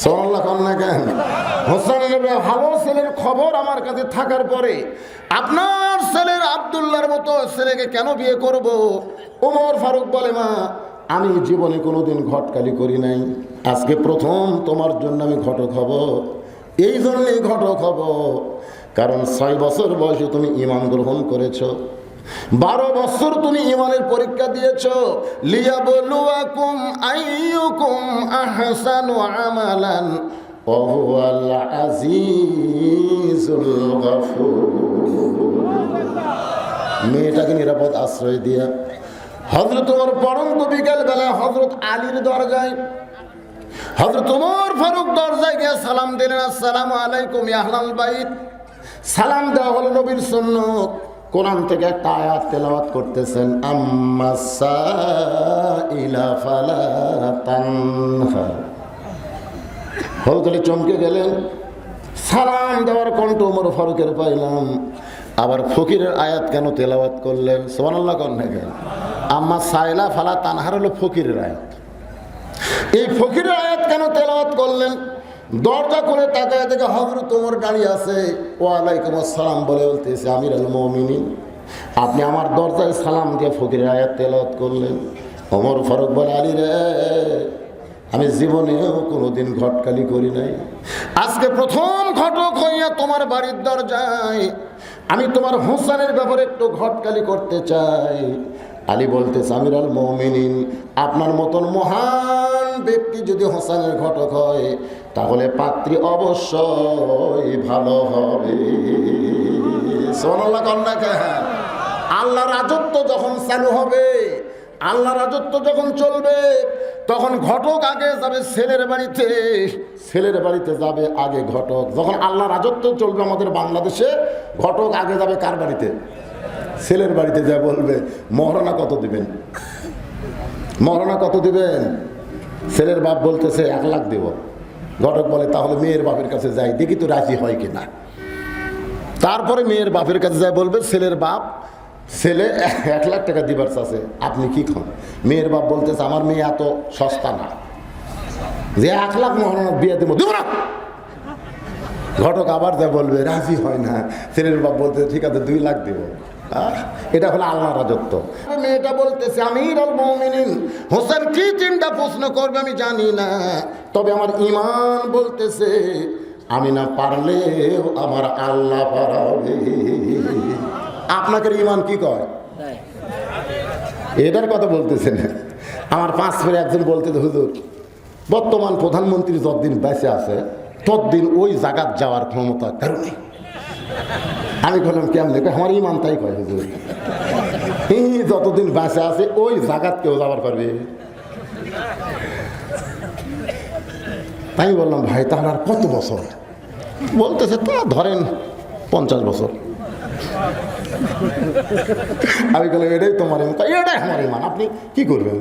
সুবহানাল্লাহ কন্যা কেন? হোসেনের ভালো ছেলের খবর আমার কাছে থাকার পরে আপনার ছেলের আব্দুল্লাহর মতো ছেলেকে কেন বিয়ে করব? ওমর ফারুক বলে, মা আমি জীবনে কোনোদিন ঘটকালি করি নাই, আজকে প্রথম তোমার জন্য আমি ঘটক হব। এই জন্যই ঘটক হব কারণ 6 বছর বয়সে তুমি ঈমান গ্রহণ করেছো, 12 বছর তুমি ঈমানের পরীক্ষা দিয়েছো। লিয়াবলুয়াকুম আইয়ুকুম আহসানু আমালান ওয়া হুয়াল আজিজুল গফুর। মেয়েটাকে নিরাপদ আশ্রয় দিয়া হযরত ওমর পরন্ত বিকেল বেলা হযরত আলীর দরজায়, হযরত ওমর ফারুক দরজায় গিয়ে সালাম দিলেন, আসসালামু আলাইকুম ইয়া আহলাল বাইত। সালাম দেওয়া হলো নবীর সুন্নত। কোরআন থেকে একটা আয়াত তেলাওয়াত করতেছেন, আম্মাস সাইলা ফালা তানহার। হযরত চমকে গেলেন, সালাম দেওয়ার কণ্ঠ ওমর ফারুকের পাইলাম, আবার ফকিরের আয়াত কেন তেলাওয়াত করলেন? সুবহানাল্লাহ কন্যা কেন? আম্মাস সাইলা ফালা তানহার হলো ফকিরের আয়াত। এই ফকিরের আয়াত কেন তেলাওয়াত করলেন? দরজা করে তাকায় দেখে হযরত ওমর দাঁড়িয়ে আছে। ওয়ালাইকুম আসসালাম বলে বলতেছে, আমিরুল মুমিনিন, আপনি আমার দরজায় সালাম দিয়ে ফকিরের আয়াত তেলাওয়াত করলেন। ওমর ফারুক বলে, আলী রে, আমি জীবনেও কোনোদিন ঘটকালি করি নাই, আজকে প্রথম ঘটক হইয়া তোমার বাড়ির দরজায় আমি তোমার হোসেনের ব্যাপারে একটু ঘটকালি করতে চাই। আলী বলতেছে, আমিরুল মুমিনিন, আপনার মতন মহান ব্যক্তি যদি হোসেনের ঘটক হয় তাহলে পাত্রী অবশ্যই ভালো হবে। সুবহানাল্লাহ কন্যা কেন? আল্লাহ রাজত্ব যখন চালু হবে, আল্লাহ রাজত্ব যখন চলবে, তখন ঘটক আগে যাবে ছেলের বাড়িতে, ছেলের বাড়িতে যাবে আগে ঘটক। যখন আল্লাহ রাজত্ব চলবে আমাদের বাংলাদেশে, ঘটক আগে যাবে কার বাড়িতে? ছেলের বাড়িতে যা বলবে, মহারণা কত দিবেন? মহারণা কত দিবেন? ছেলের বাপ বলতেছে 1 লাখ দেব। ঘটক বলে, তাহলে মেয়ের বাপের কাছে যাই, দেখি তো রাজি হয় কিনা। তারপরে মেয়ের বাপের কাছে যায়, বলবে ছেলের বাপ, ছেলে 1 লাখ টাকা দিবার চাচ্ছে, আপনি কি খান? মেয়ের বাপ বলতেছে, আমার মেয়ে এত সস্তা না যে 1 লাখ মহারণা বিয়ে দেবো, দেবো না। ঘটক আবার যা বলবে, রাজি হয় না। ছেলের বাপ বলতে, ঠিক আছে 2 লাখ দেবো। এটা হলো আল্লাহ রাজত্ব। মেয়েটা বলতেছে, আমিরুল মুমিনিন, হোসেন কি চিন্তা প্রশ্ন করবে আমি জানি না, তবে আমার ঈমান বলতেছে আমি না পারলেও আমার আল্লাহ পারাবে। আপনাকে ঈমান কি কয়? এটার কথা বলতেছেন। আমার 5 ফেরে একজন বলতে, হুজুর বর্তমান প্রধানমন্ত্রী যতদিন বেঁচে আছে ততদিন ওই জায়গাত যাওয়ার ক্ষমতা কারণে। আমি বললাম, কেমন? আমার ইমান তাই কয়, হুজুর যতদিন বেঁচে আছে ওই জায়গাত কেউ যাবার পারবে। তাই বললাম, ভাই তাহলে আর কত বছর? বলতেছে, তা ধরেন 50 বছর। আমি বললাম, এটাই তোমার ইমান? এটাই আমার ইমান, আপনি কি করবেন?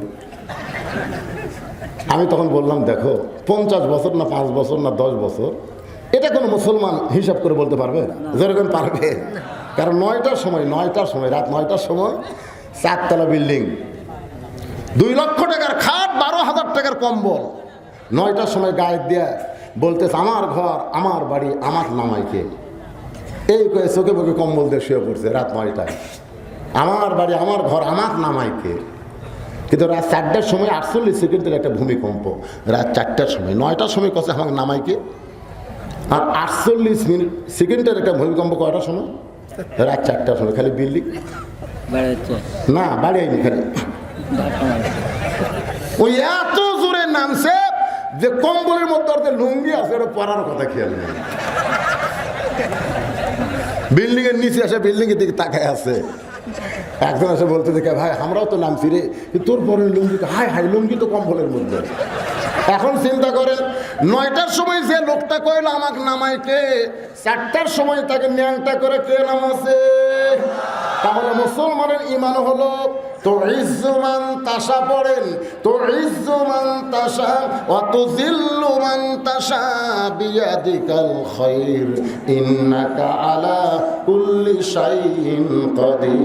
আমি তখন বললাম, দেখো 50 বছর না 5 বছর না 10 বছর, এটা কোনো মুসলমান হিসাব করে বলতে পারবে? যেরকম পারবে। কারণ 9টার সময়, রাত 9টার সময় 4 তলা বিল্ডিং, 2 লক্ষ টাকার খাট, 12,000 টাকার কম্বল, 9টার সময় গায়ে দেয়া বলতেছে, আমার ঘর আমার বাড়ি আমার নামাইকে। এই কয়ে চোখে বুকে কম্বল দিয়ে শুয়ে পড়ছে রাত 9টায়। আমার বাড়ি আমার ঘর আমার নামাইকে। কিন্তু রাত 4টার সময় 48 সেকেন্ডের একটা ভূমিকম্প, রাত 4টার সময়, 9টার সময় কছে আমার নামাইকে। আর 48 সেকেন্ডের একটা ভূমিকম্প কয়টার সময়? রাত 4টার সময়। খালি বিল্ডিং না, বাড়ি আইনি, খালি ওই এত জোরে নামছে যে কম্বলের মধ্যে ওর লুঙ্গি আছে, ওটা পরার কথা খেয়াল নেই। বিল্ডিং এর নিচে আসে, বিল্ডিং এর দিকে তাকায় আছে। একজন এসে বলতে দেখে, ভাই আমরাও তো নামছি রে, তোর পরের লুঙ্গি, হাই হাই লুঙ্গি তো কম্বলের মধ্যে। এখন চিন্তা করেন, 9টার সময় যে লোকটা কইল আমাকে নামাইকে, 4টার সময় তাকে ন্যাংটা করে কে নামাছে? তাহলে মুসলমানের ঈমান হলো তুইজ্জু মান তাশা পড়েন, তুইজ্জু মান তাশা ওয়া তুযিল্লু মান তাশা বিয়াদিকাল খায়র ইন্নাকা আলা কুল্লি শাইইন কাদির।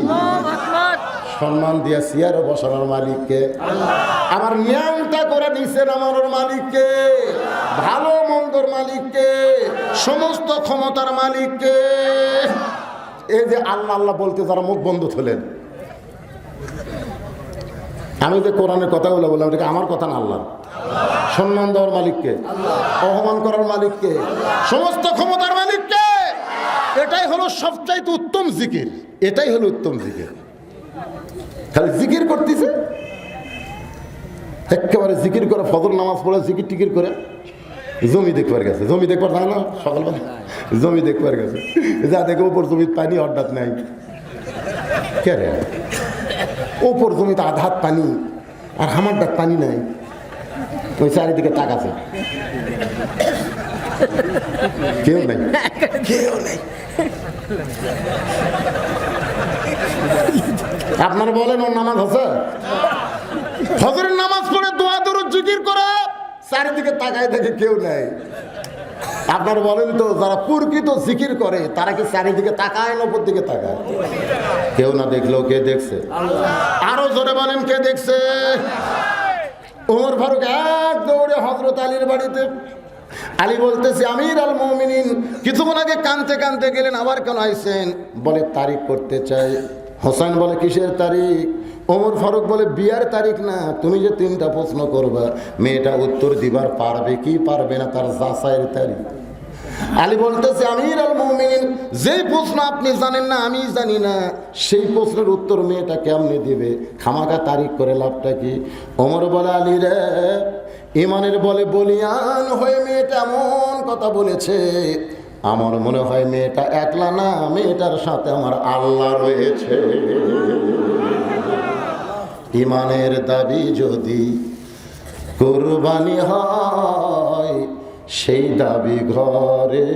আল্লাহু আকবার। সম্মান দিয়া চেয়ারে বসানোর মালিককে আল্লাহ, আমার নিয়ামটা করে নিছেন আমার মালিককে, ভালো মন্দর মালিককে, সমস্ত ক্ষমতার মালিককে। এই যে আল্লাহ আল্লাহ বলতে যারা মুখ বন্ধ থলেন, আমি যে কোরআনের কথাগুলো বললাম এটা আমার কথা না, আল্লাহ। সম্মান দেওয়ার মালিককে, অপমান করার মালিককে, সমস্ত ক্ষমতার মালিককে। এটাই হলো সবচাইতে উত্তম জিকির, এটাই হলো উত্তম জিকির। খালি জিকির করতেছে, একেবারে জিকির করে, ফজর নামাজ পড়ে জিকির টিকির করে জমি দেখবার গেছে। জমি দেখবার যায় না সকালবেলা, জমি দেখবার গেছে, যা দেখে ওপর জমি পানি হঠাৎ নাই। কে রে, ওপর জমিতে আধাত পানি আর আমার ডাক পানি নাই, ওই চারিদিকে তাক আছে, কেউ নাই, কেউ নাই। আপনারা বলেন ওর নামাজ আছে? ফজরের নামাজ পড়ে দোয়া দরুদ জিকির করে চারিদিকে তাকায় দেখে কেউ নাই। আপনারা বলেন তো, যারা প্রকৃত জিকির করে তারা কি চারিদিকে তাকায় না উপর দিকে তাকায়? কেউ না দেখলেও কে দেখছে? আরো জোরে বলেন, কে দেখছে? ওমর ফারুক এক দৌড়ে হযরত আলীর বাড়িতে। আলী বলতেছে, আমির আল মুমিনিন, কিছুক্ষণ আগে কানতে কানতে গেলেন, আবার কেন আইছেন? বলে তারিখ করতে চাই। হোসেন বলে কিসের তারিখ? ওমর ফারুক বলে বিয়ার তারিখ না, তুমি যে 3টা প্রশ্ন করবা মেয়েটা উত্তর দিবার পারবে কি পারবে না তার যাচাইয়ের তারিখ। আলী বলতেছে, আমির আল মুমিনিন, যেই প্রশ্ন আপনি জানেন না আমি জানি না, সেই প্রশ্নের উত্তর মেয়েটা কেমনে দিবে? খামাকা তারিখ করে লাভটা কি? ওমর বলে, আলী রে, ইমানের বলে বলিয়ান হয়ে মেয়েটা এমন কথা বলেছে, আমার মনে হয় মেয়েটা একলা না, মেয়েটার সাথে আমার আল্লাহ রয়েছে। ইমানের দাবি যদি কুরবানি হয়, সেই দাবি ঘরে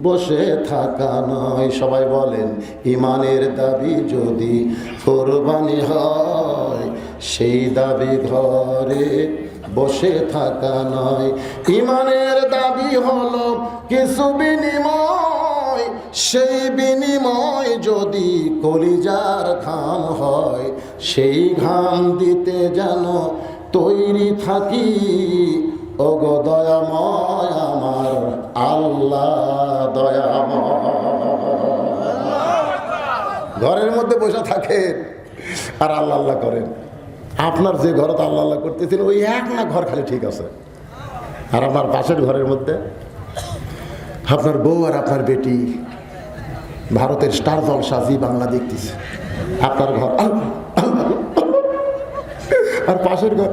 বসে থাকা নয়। সবাই বলেন, ইমানের দাবি যদি কুরবানি হয়, সেই দাবি ঘরে বসে থাকা নয়। ইমানের দাবি হলো কিছু বিনিময়, সেই বিনিময় যদি কলিজার ঘাম হয়, সেই ঘাম দিতে যেন তৈরি থাকি। ওগো দয়াময় আমার আল্লাহ দয়াময়। ঘরের মধ্যে বসে থাকেন আর আল্লাহ আল্লাহ করেন। আপনার যে ঘরতে আল্লাহ আল্লাহ করতেছেন ওই এক না ঘর খালি ঠিক আছে, আর আপনার পাশের ঘরের মধ্যে আপনার বউ আর আপনার বেটি ভারতের স্টার জলসা জি বাংলা দেখতেছে, আপনার ঘর আর পাশের ঘর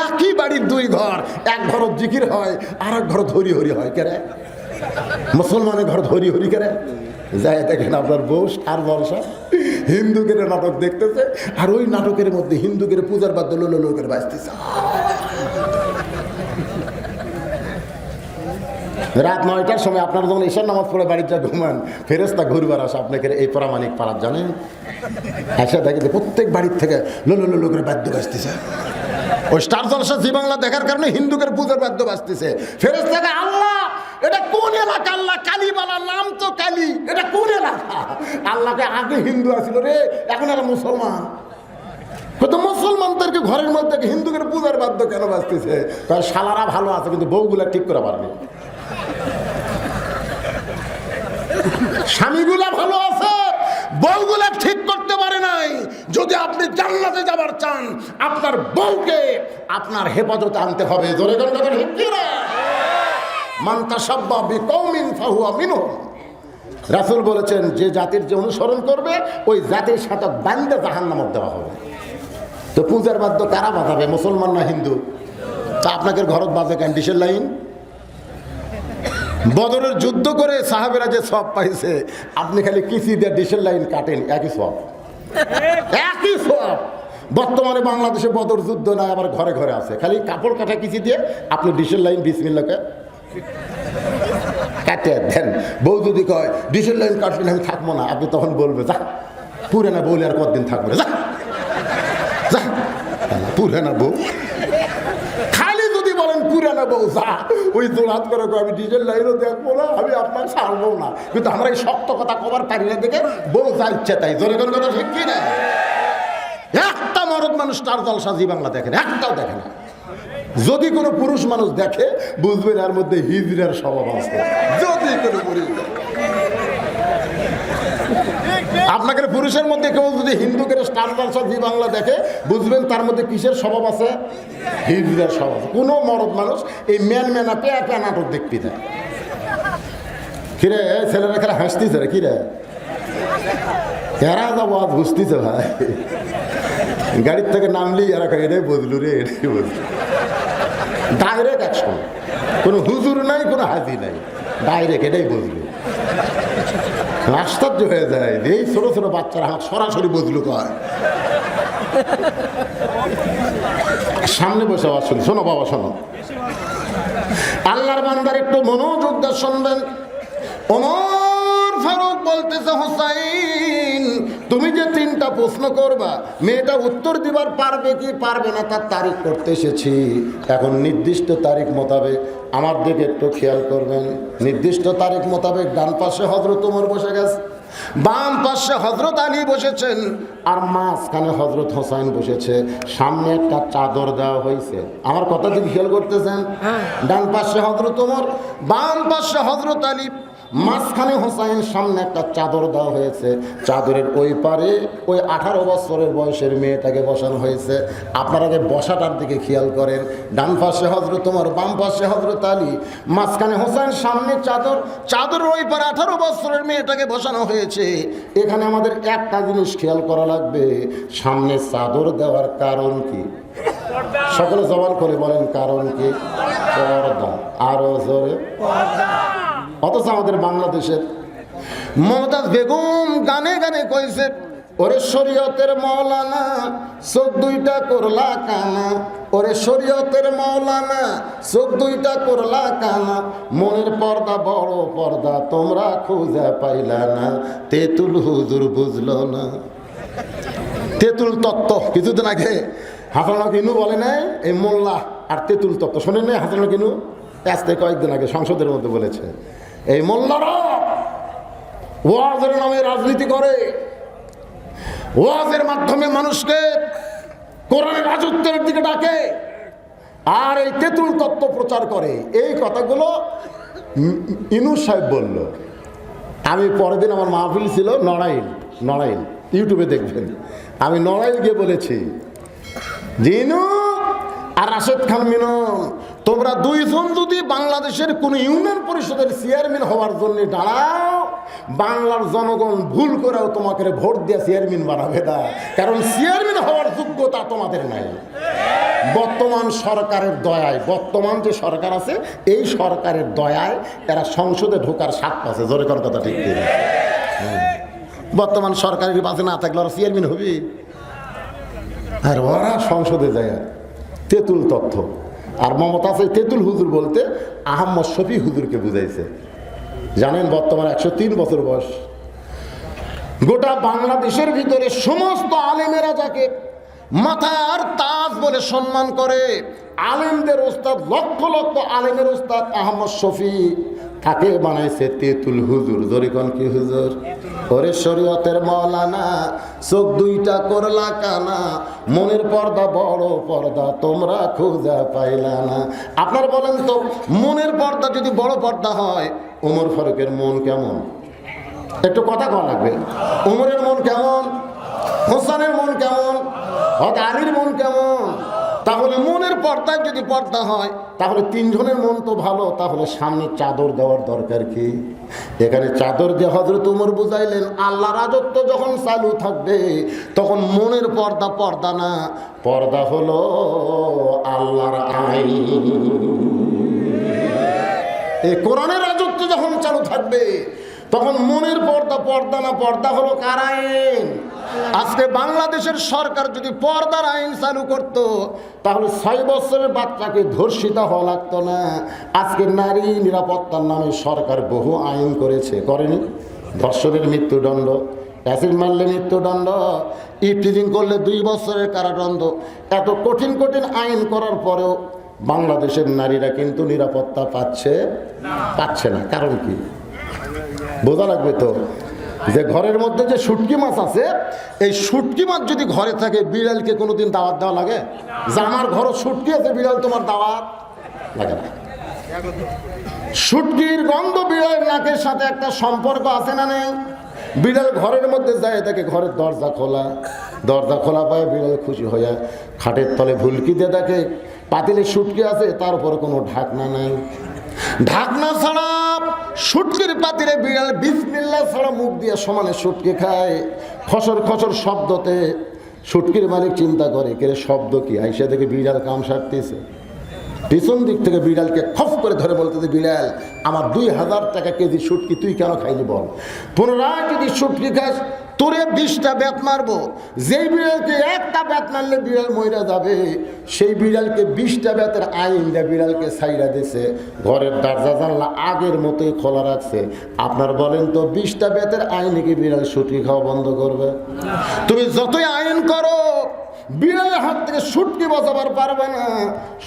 একই বাড়ির 2 ঘর, এক ঘর জিকির হয় আর এক ঘর ধরি হরি হয়। কেরে মুসলমানের ঘর ধরি হরি কেরে? যাই দেখেন আপনার বউ স্টার জলসা হিন্দুদের নাটক দেখতেছে, আর ওই নাটকের মধ্যে হিন্দুদের পূজার বাদ্য লো করে বাজতেছে। রাত 9টার সময় আপনারা যখন ঈশার নামাজ পড়ে বাড়ির যা ঘুমান, ফেরেশতা ঘুরবার আসে আপনাকে এই প্রামাণিক পাড়ার জানেন, এসে দেখে প্রত্যেক বাড়ির থেকে লো করে বাদ্য বাজতেছে। ওই স্টার জলসা জি বাংলা দেখার কারণে হিন্দুদের পূজার বাদ্য বাজতেছে। ফেরেশতাকে, আল্লাহ এটা কোন এলাকা? আল্লাহ কালীবালা, নাম তো কালী, এটা কোন এলাকা? আল্লাহকে আগে হিন্দু আসিল রে, এখন এরা মুসলমান। তো মুসলমানদেরকে ঘরের মধ্যে হিন্দুদের পূজার বাদ্য কেন বাজতেছে? কারণ শালারা ভালো আছে কিন্তু বউগুলা ঠিক করে পারবে, স্বামীগুলা ভালো আছে, বউগুলা ঠিক করতে পারে নাই। যদি আপনি জান্নাতে যাবার চান, আপনার বউকে আপনার হেফাজতে আনতে হবে। জোরে জোরে কথা ঠিক কি না? মান তাশাব্বা বিকওমিন ফাহুয়া মিনহুম। রাসূল বলেছেন, যে জাতির যে অনুসরণ করবে ওই জাতির সাথে বান্দা জাহান্নামে দেওয়া হবে। তো পূজার বাদ্য কারা বাজাবে, মুসলমান না হিন্দু? তা আপনাকে ঘরত বাজে কেন ডিশের লাইন? বদরের যুদ্ধ করে সাহাবেরা যে সব পাইছে, আপনি খালি কিসি দিয়ে ডিশের লাইন কাটেন, একই সব, একই সব। বর্তমানে বাংলাদেশে বদর যুদ্ধ নাই, আবার ঘরে ঘরে আছে, খালি কাপড় কাটা কিসি দিয়ে আপনি ডিশের লাইন বিসমিল্লাহকে কাটে দেন। বউ যদি কয় ডিসেল লাইন কাটবেন আমি থাকবো না, আপনি তখন বলবে যা পুরানা বউ আর কতদিন থাকবো না, যা যা পুরানা বউ। খালি যদি বলেন পুরানা বউ যা, ওই দোলাত করে আমি ডিজেল লাইনও দেখবো না, আমি আপনার ছাড়বো না, কিন্তু আমরা এই শক্ত কথা কবার পারি না দেখে বউ যা ইচ্ছা তাই। জোরে কোন কথা ঠিক কি না? একটা মরদ মানুষ তার জলসা জি বাংলা দেখে না, একটাও দেখে না। যদি কোনো পুরুষ মানুষ দেখে বুঝবেন এর মধ্যে হিজড়ার স্বভাব আছে। যদি কোনো পুরুষ আপনাকে পুরুষের মধ্যে কেউ যদি হিন্দুকে স্টার জলসা জি বাংলা দেখে বুঝবেন তার মধ্যে কিসের স্বভাব আছে? হিজড়ার স্বভাব। কোনো মরদ মানুষ এই মেনা পেয়া পেয়া নাটক দেখবি না। কিরে ছেলেরা খেলা হাসতিছে রে, কিরে এরা যাবো আজ বুঝতেছে ভাই, গাড়ির থেকে নামলি এরা এটাই বদলু রে, এটাই বদলু। ডাইরেক্ট অ্যাকশন, কোনো হুজুর নাই, কোনো হাজি নাই, ডাইরেক্ট এটাই বদলু। আশ্চর্য হয়ে যায় এই ছোট ছোট বাচ্চারা হাত সরাসরি বদলু কয়। সামনে বসে আওয়াজ শুনি, শোনো বাবা শোনো, আল্লাহর বান্দার একটু মনোযোগ দিয়ে শুনবেন। ওমর ফারুক বলতেছে, হোসাইন তুমি যে 3টা প্রশ্ন করবা, মেয়েটা উত্তর দিবার পারবে কি পারবে না তার তারিখ করতে এসেছি। এখন নির্দিষ্ট তারিখ মোতাবেক আমার দিকে একটু খেয়াল করবেন। নির্দিষ্ট তারিখ মোতাবেক ডান পাশে হযরত ওমর বসে গেছে, বাম পাশে হযরত আলী বসেছেন, আর মাঝখানে হযরত হোসাইন বসেছে। সামনে একটা চাদর দেওয়া হয়েছে। আমার কথা কি খেয়াল করতেছেন? ডান পাশে হযরত ওমর, বাম পাশে হযরত আলী, মাঝখানে হোসাইন, সামনে একটা চাদর দেওয়া হয়েছে। চাদরের ওই পারে ওই 18 বছরের বয়সের মেয়েটাকে বসানো হয়েছে। আপনারা আগে বসাটার দিকে খেয়াল করেন। ডান পাশে হযরত ওমর, বাম পাশে হযরত আলী, মাঝখানে হোসাইন, সামনে চাদর, চাদরের ওই পারে 18 বছরের মেয়েটাকে বসানো হয়েছে। এখানে আমাদের একটা জিনিস খেয়াল করা লাগবে, সামনে চাদর দেওয়ার কারণ কি? সকলে জবান করে বলেন কারণ কি? পর্দা। আরো জোরে পর্দা। অথচ আমাদের বাংলাদেশের মমতাজ বেগম গানে গানে কইছে, ওরে শরীয়তের মৌলানা চোখ 2টা করলা কানা, ওরে শরীয়তের মৌলানা চোখ 2টা করলা কানা, মনের পর্দা বড় পর্দা তোমরা খুঁজে পাইলা না, তেঁতুল হুজুর বুঝলো না। তেঁতুল তত্ত্ব কিছুদিন আগে হাসানুল কিনু বলে নাই, এই মোল্লা আর তেঁতুল তত্ত্ব শোনেন নাই? হাসানুল কিনু আজ থেকে কয়েকদিন আগে সংসদের মধ্যে বলেছে, এই মোল্লারা ওয়াজের নামে রাজনীতি করে, ওয়াজের মাধ্যমে মানুষকে কোরআনের রাজত্বের দিকে ডাকে, আর এই তেঁতুল তত্ত্ব প্রচার করে। এই কথাগুলো ইনুস সাহেব বলল। আমি পরের দিন আমার মাহফিল ছিল নড়াইল, ইউটিউবে দেখবেন। আমি নড়াইল গিয়ে বলেছি, জিনু আর রাশেদ খান মিনন, তোমরা 2 জন যদি বাংলাদেশের কোন ইউনিয়ন পরিষদের চেয়ারম্যান হওয়ার জন্য দাঁড়াও, বাংলার জনগণ ভুল করেও তোমাকে ভোট দিয়ে চেয়ারম্যান বানাবে না, কারণ চেয়ারম্যান হওয়ার যোগ্যতা তোমাদের নাই। বর্তমান সরকারের দয়ায়, বর্তমান যে সরকার আছে এই সরকারের দয়ায় এরা সংসদে ঢোকার স্বাদ পাচ্ছে। জোরে কোন কথা ঠিক কিনা? বর্তমান সরকারের পাশে না থাকলে ওরা চেয়ারম্যান হবে, আর ওরা সংসদে যায় তেঁতুল তথ্য। আর মমতা আছে তেঁতুল হুজুর বলতে আহমদ শফি হুজুরকে বুঝাইছে। জানেন বর্তমানে 103 বছর বয়স। গোটা বাংলাদেশের ভিতরে সমস্ত আলেমেরা যাকে মাথার তাজ বলে সম্মান করে, আলেমদের ওস্তাদ, লক্ষ লক্ষ আলেমের ওস্তাদ আহমদ শফি, তাকে বানাইছে তেঁতুল হুজুর। জরিকন কি হুজুর? ওরে শরীয়তের মৌলানা চোখ 2টা করলা কানা, মনের পর্দা বড় পর্দা তোমরা খুঁজে পাইলা না। আপনার বলেন তো, মনের পর্দা যদি বড় পর্দা হয়, ওমর ফারুকের মন কেমন? একটু কথা কওয়া লাগবে। ওমরের মন কেমন? হোসেনের মন কেমন? আলীর মন কেমন? তাহলে মনের পর্দায় যদি পর্দা হয়, তাহলে 3 জনের মন তো ভালো, তাহলে সামনে চাদর দেওয়ার দরকার কি? এখানে চাদর দিয়ে হযরত ওমর বুঝাইলেন, আল্লাহ রাজত্ব যখন চালু থাকবে তখন মনের পর্দা পর্দা না, পর্দা হলো আল্লাহর আইন। এই কোরআনের রাজত্ব যখন চালু থাকবে তখন মনের পর্দা পর্দা না, পর্দা হলো কার আইন? আজকে বাংলাদেশের সরকার যদি পর্দার আইন চালু করত, তাহলে 6 বছরের বাচ্চাকে ধর্ষিতা হওয়া লাগতো না। আজকে নারী নিরাপত্তার নামে সরকার বহু আইন করেছে, করেনি? ধর্ষণের মৃত্যুদণ্ড, অ্যাসিড মারলে মৃত্যুদণ্ড, ইফটিজিং করলে 2 বছরের কারাদণ্ড। এত কঠিন কঠিন আইন করার পরেও বাংলাদেশের নারীরা কিন্তু নিরাপত্তা পাচ্ছে না। কারণ কি বোঝা লাগবে তো, যে ঘরের মধ্যে যে শুটকি মাছ আছে, এই শুটকি মাছ যদি ঘরে থাকে, বিড়ালকে কোনোদিন দাওয়াত দেওয়া লাগে? যে আমার ঘরে শুটকি আছে, বিড়াল তোমার দাওয়াত লাগে না। শুটকির গন্ধ বিড়ালের নাকের সাথে একটা সম্পর্ক আছে না নেই? বিড়াল ঘরের মধ্যে যায়, দেখে ঘরের দরজা খোলা পায়, বিড়াল খুশি হয়ে খাটের তলে ভুলকি দিয়ে দেখে পাতিলে শুটকি আছে, তার উপরে কোনো ঢাকনা নাই। ঢাকনা ছাড়া শুটকির পাতিলে বিড়াল বিসমিল্লাহ ছাড়া মুখ দিয়ে সমানে শুটকি খায়। খসর খসর শব্দতে শুটকির মালিক চিন্তা করে, কে শব্দ কি? আইসা দেখে বিড়াল কাম সারতেছে। পিছন দিক থেকে বিড়ালকে খপ করে ধরে বলতেছে, বিড়াল আমার 2000 টাকা কেজি শুটকি তুই কেন খাইনি বল? পুনরায় যদি শুটকি খাস, তোরে 20টা বেত মারবো। যেই বিড়ালকে একটা বেত মারলে বিড়াল মইরা যাবে, সেই বিড়ালকে 20টা বেতের আইন দিয়ে বিড়ালকে ছাইরা দিছে। ঘরের দরজা জানলা আগের মতোই খোলা রাখছে। আপনার বলেন তো, 20টা বেতের আইনে কি বিড়াল শুটকি খাওয়া বন্ধ করবে? তুমি যতই আইন করো, বিড়ালের হাত থেকে শুটকি বাঁচাবার পারবে না।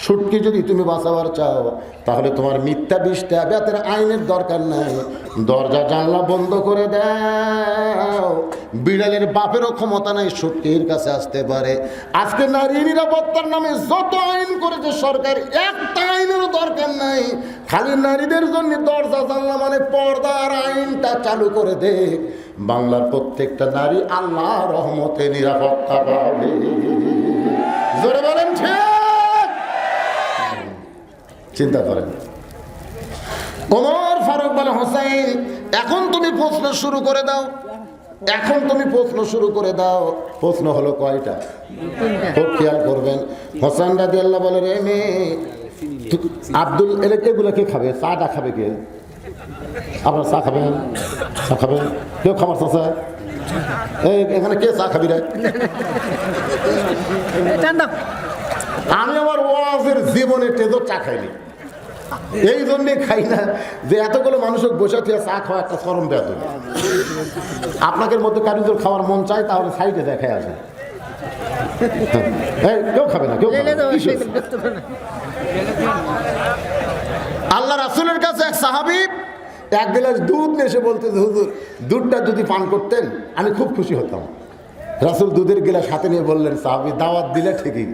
শুটকি যদি তুমি বাঁচাবার চাও, তাহলে তোমার মিথ্যা 20টা বেতের আইনের দরকার নাই। দরজা জানলা বন্ধ করে দাও। বিড়ালের বাপেরও ক্ষমতা নাই শুটকির কাছে আসতে পারে। আজকে নারী নিরাপত্তার নামে যত আইন করেছে সরকার, একটা আইনেরও দরকার নাই। খালি নারীদের জন্য দরজা জানলা মানে পর্দার আইনটা চালু করে দে। বাংলার প্রত্যেকটা নারী আল্লাহ রহমতে নিরাপত্তা পাবে। জোরে বলেন ঠিক? চিন্তা করেন। ওমর ফারুক বলে, হোসেন এখন তুমি প্রশ্ন শুরু করে দাও। প্রশ্ন হলো কয়টা? খুব খেয়াল করবেন। হোসেন রাদিয়াল্লাহু বলে, রে মেয়ে আব্দুল, এগুলো কে খাবে? চাটা খাবে কে? আপনার চা খাবেন? কেউ খাবার চাষা? এখানে কে চা খাবি রে? আমি আমার ওয়াজের জীবনে তেজো চা খাইনি। এই জন্যে খাই না যে এতগুলো মানুষের বসে থেকে চা খাওয়া একটা চরম বেদনা। আপনাদের মধ্যে কারিগর খাওয়ার মন চায়, তাহলে সাইডে দেখায় আসে। কেউ খাবে না, কেউ আল্লাহ রাসূলের কাছে এক সাহাবী 1 গ্লাস দুধ নিয়ে এসে বলতেছে, হুজুর দুধটা যদি পান করতেন আমি খুব খুশি হতাম। রাসূল দুধের গ্লাস হাতে নিয়ে বললেন, সাহাবী দাওয়াত দিলে ঠিকই,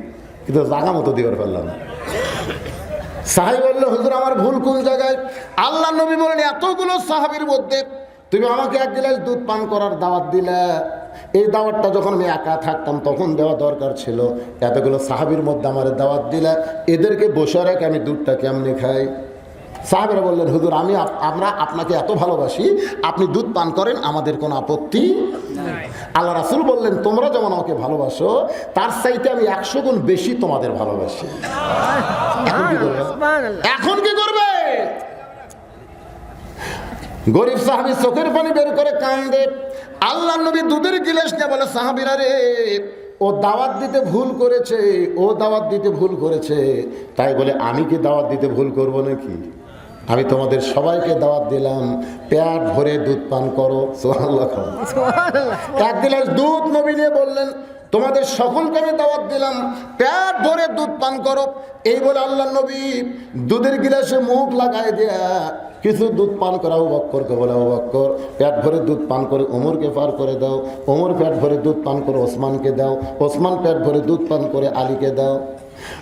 কিন্তু জাগা মতো দিবার পারলাম না। সাহাবী বলল, হুজুর আমার ভুল কোন জায়গায়? আল্লাহ নবী বলেন, এতগুলো সাহাবীর মধ্যে তুমি আমাকে 1 গ্লাস দুধ পান করার দাওয়াত দিলা। এই দাওয়াতটা যখন আমি একা থাকতাম তখন দেওয়া দরকার ছিল। এতগুলো সাহাবীর মধ্যে আমার দাওয়াত দিলা, এদেরকে বসে রেখে আমি দুধটা কেমনে খাই? সাহাবীরা বললেন, হুজুর আমরা আপনাকে এত ভালোবাসি, আপনি দুধ পান করেন, আমাদের কোনো আপত্তি নাই। আল্লাহ রাসূল বললেন, তোমরা যেমন আমাকে ভালোবাসো, তার চাইতে আমি 100 গুণ বেশি তোমাদের ভালোবাসি। এখন কি করবে? গরিব সাহাবী চোখের পানি বের করে কান্দে। আল্লাহ নবী দুধের গিলাস নিয়ে বলে, সাহাবীরা রে, ও দাওয়াত দিতে ভুল করেছে, তাই বলে আমি কি দাওয়াত দিতে ভুল করব নাকি? আমি তোমাদের সবাইকে দাওয়াত দিলাম, পেট ভরে দুধ পান করো। সুবহানাল্লাহ। 1 গ্লাস দুধ নবী নিয়ে বললেন, তোমাদের সকলকে আমি দাওয়াত দিলাম, পেট ভরে দুধ পান করো। এই বলে আল্লাহ নবী দুধের গিলাসে মুখ লাগাই দেয়া কিছু দুধ পান করা আবু বকরকে বলে, আবু বকর পেট ভরে দুধ পান করে ওমরকে পার করে দাও। ওমর পেট ভরে দুধ পান করে ওসমানকে দাও। ওসমান পেট ভরে দুধ পান করে আলীকে দাও।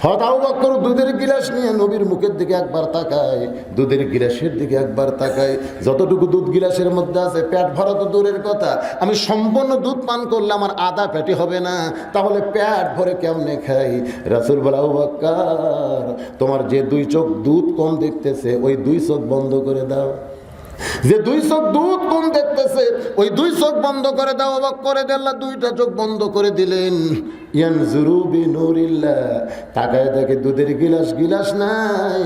হয়তো আবু বকর দুধের গিলাস নিয়ে নবীর মুখের দিকে একবার তাকায়, দুধের গিলাসের দিকে একবার তাকায়। যতটুকু দুধ গিলাসের মধ্যে আছে, পেট ভরা তো দূরের কথা, আমি সম্পূর্ণ দুধ পান করলে আমার আধা পেটি হবে না, তাহলে পেট ভরে কেমনে খাই? রাসূল বলে, আবু বকর তোমার যে 2 চোখ দুধ কম দেখতেছে, ওই 2 চোখ বন্ধ করে দাও। যে 2 চোখ দুধ কম দেখতেছে, ওই 2 চোখ বন্ধ করে দাও। অবাক করে দিল্লা 2টা চোখ বন্ধ করে দিলেন। ইয়ানজুরু বিনুরিল্লাহ, তাকায় দেখে দুধের গিলাস নাই,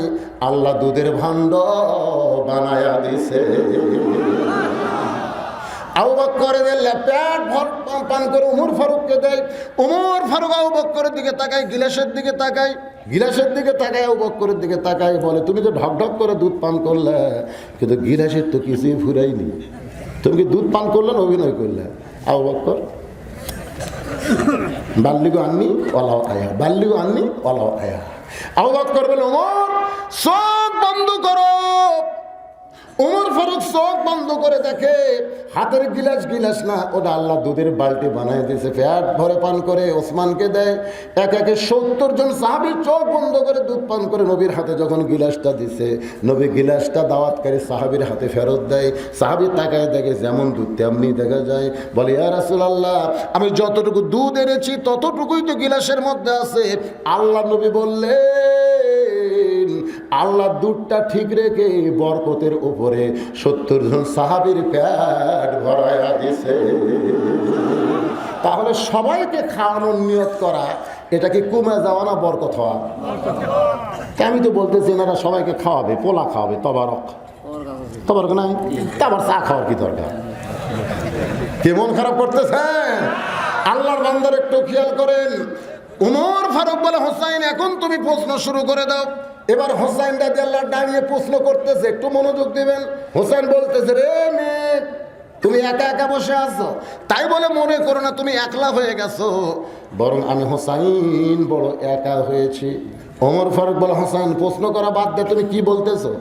আল্লাহ দুধের ভাণ্ড বানায়া দিছে। আবু বকরের পেট ভর পান করে উমর ফারুককে দেয়। উমর ফারুক আবু বকরের দিকে তাকায়, গিলাসের দিকে তাকায়, গিলাসের দিকে তাকায়, আবু বকরের দিকে তাকায়, বলে তুমি তো ঢক ঢক করে দুধ পান করলে, কিন্তু গিলাসের তো কিছুই ফুরাইনি, তুমি কি দুধ পান করলে না অভিনয় করলে? আবু বকর বাল্লিগো আননি ওলাও আয়া, বাল্লিগো আননি ওলাও আয়া। আবু বকর বলে ওমর চোখ বন্ধ করো। উমর ফারুক চোখ বন্ধ করে দেখে হাতের গিলাস, গিলাস না, ওটা আল্লাহ দুধের বালতি বানায় দিয়েছে, পেট ভরে পান করে ওসমানকে দেয়। এক একে 70 জন সাহাবী চোখ বন্ধ করে দুধ পান করে নবীর হাতে যখন গিলাসটা দিছে, নবী গিলাসটা দাওয়াতকারী সাহাবীর হাতে ফেরত দেয়। সাহাবী তাকায় দেখে যেমন দুধ তেমনি দেখা যায়। বলে ইয়া রাসূলুল্লাহ, আমি যতটুকু দুধ এনেছি ততটুকুই তো গিলাসের মধ্যে আছে। আল্লাহ নবী বললেন, আল্লাহ দুধটা ঠিক রেখে বরকতের উপরে 70 জন সাহাবীর পেট ভরায়া দিছে। তাহলে সবাইকে খাওয়ানোর নিয়ত করা, এটা কি কমে যাওয়া না বরকত হওয়া? আমি তো বলতেছি এনারা সবাইকে খাওয়াবে, পোলা খাওয়াবে, তবারক তবারক নাই, আবার চা খাওয়ার কি দরকার? কেমন খারাপ করতেছেন? আল্লাহর বান্দার একটু খেয়াল করেন। উমর ফারুক বলে হোসাইন এখন তুমি প্রশ্ন শুরু করে দাও। এবার হোসাইন রাদিয়াল্লাহু দাঁড়িয়ে প্রশ্ন করতেছে, একটু মনোযোগ দিবেন। হোসাইন বলতেছে, রে মেয়ে তুমি একা একা বসে আছো, তাই বলে মনে করো না তুমি একলা হয়ে গেছো, বরং আমি হোসাইন বড় একা হয়েছি। ওমর ফারুক বলে, হোসাইন প্রশ্ন করা বাদ দে, তুমি কি বলতেছো?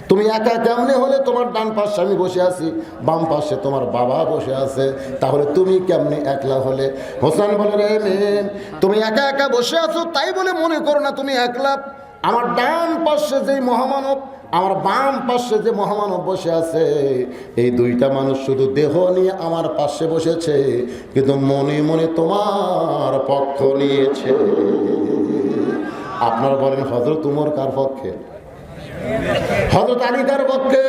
তুমি একা কেমনে হলে? তোমার ডান পাশে আমি বসে আছি, বাম পাশে তোমার বাবা বসে আছে, তাহলে তুমি কেমনে একলা হলে? হোসেন বলে, রে মেয়ে তুমি একা একা বসে আছো তাই বলে মনে করো না তুমি একলা। আমার ডান পাশে যেই মহামানব, আমার বাম পাশে যে মহামানব বসে আছে, এই দুইটা মানুষ শুধু দেহ নিয়ে আমার পাশে বসেছে, কিন্তু মনে মনে তোমার পক্ষ নিয়েছে। আপনারা বলেন হযরত উমর কার পক্ষে? হযরত আলী কার পক্ষে?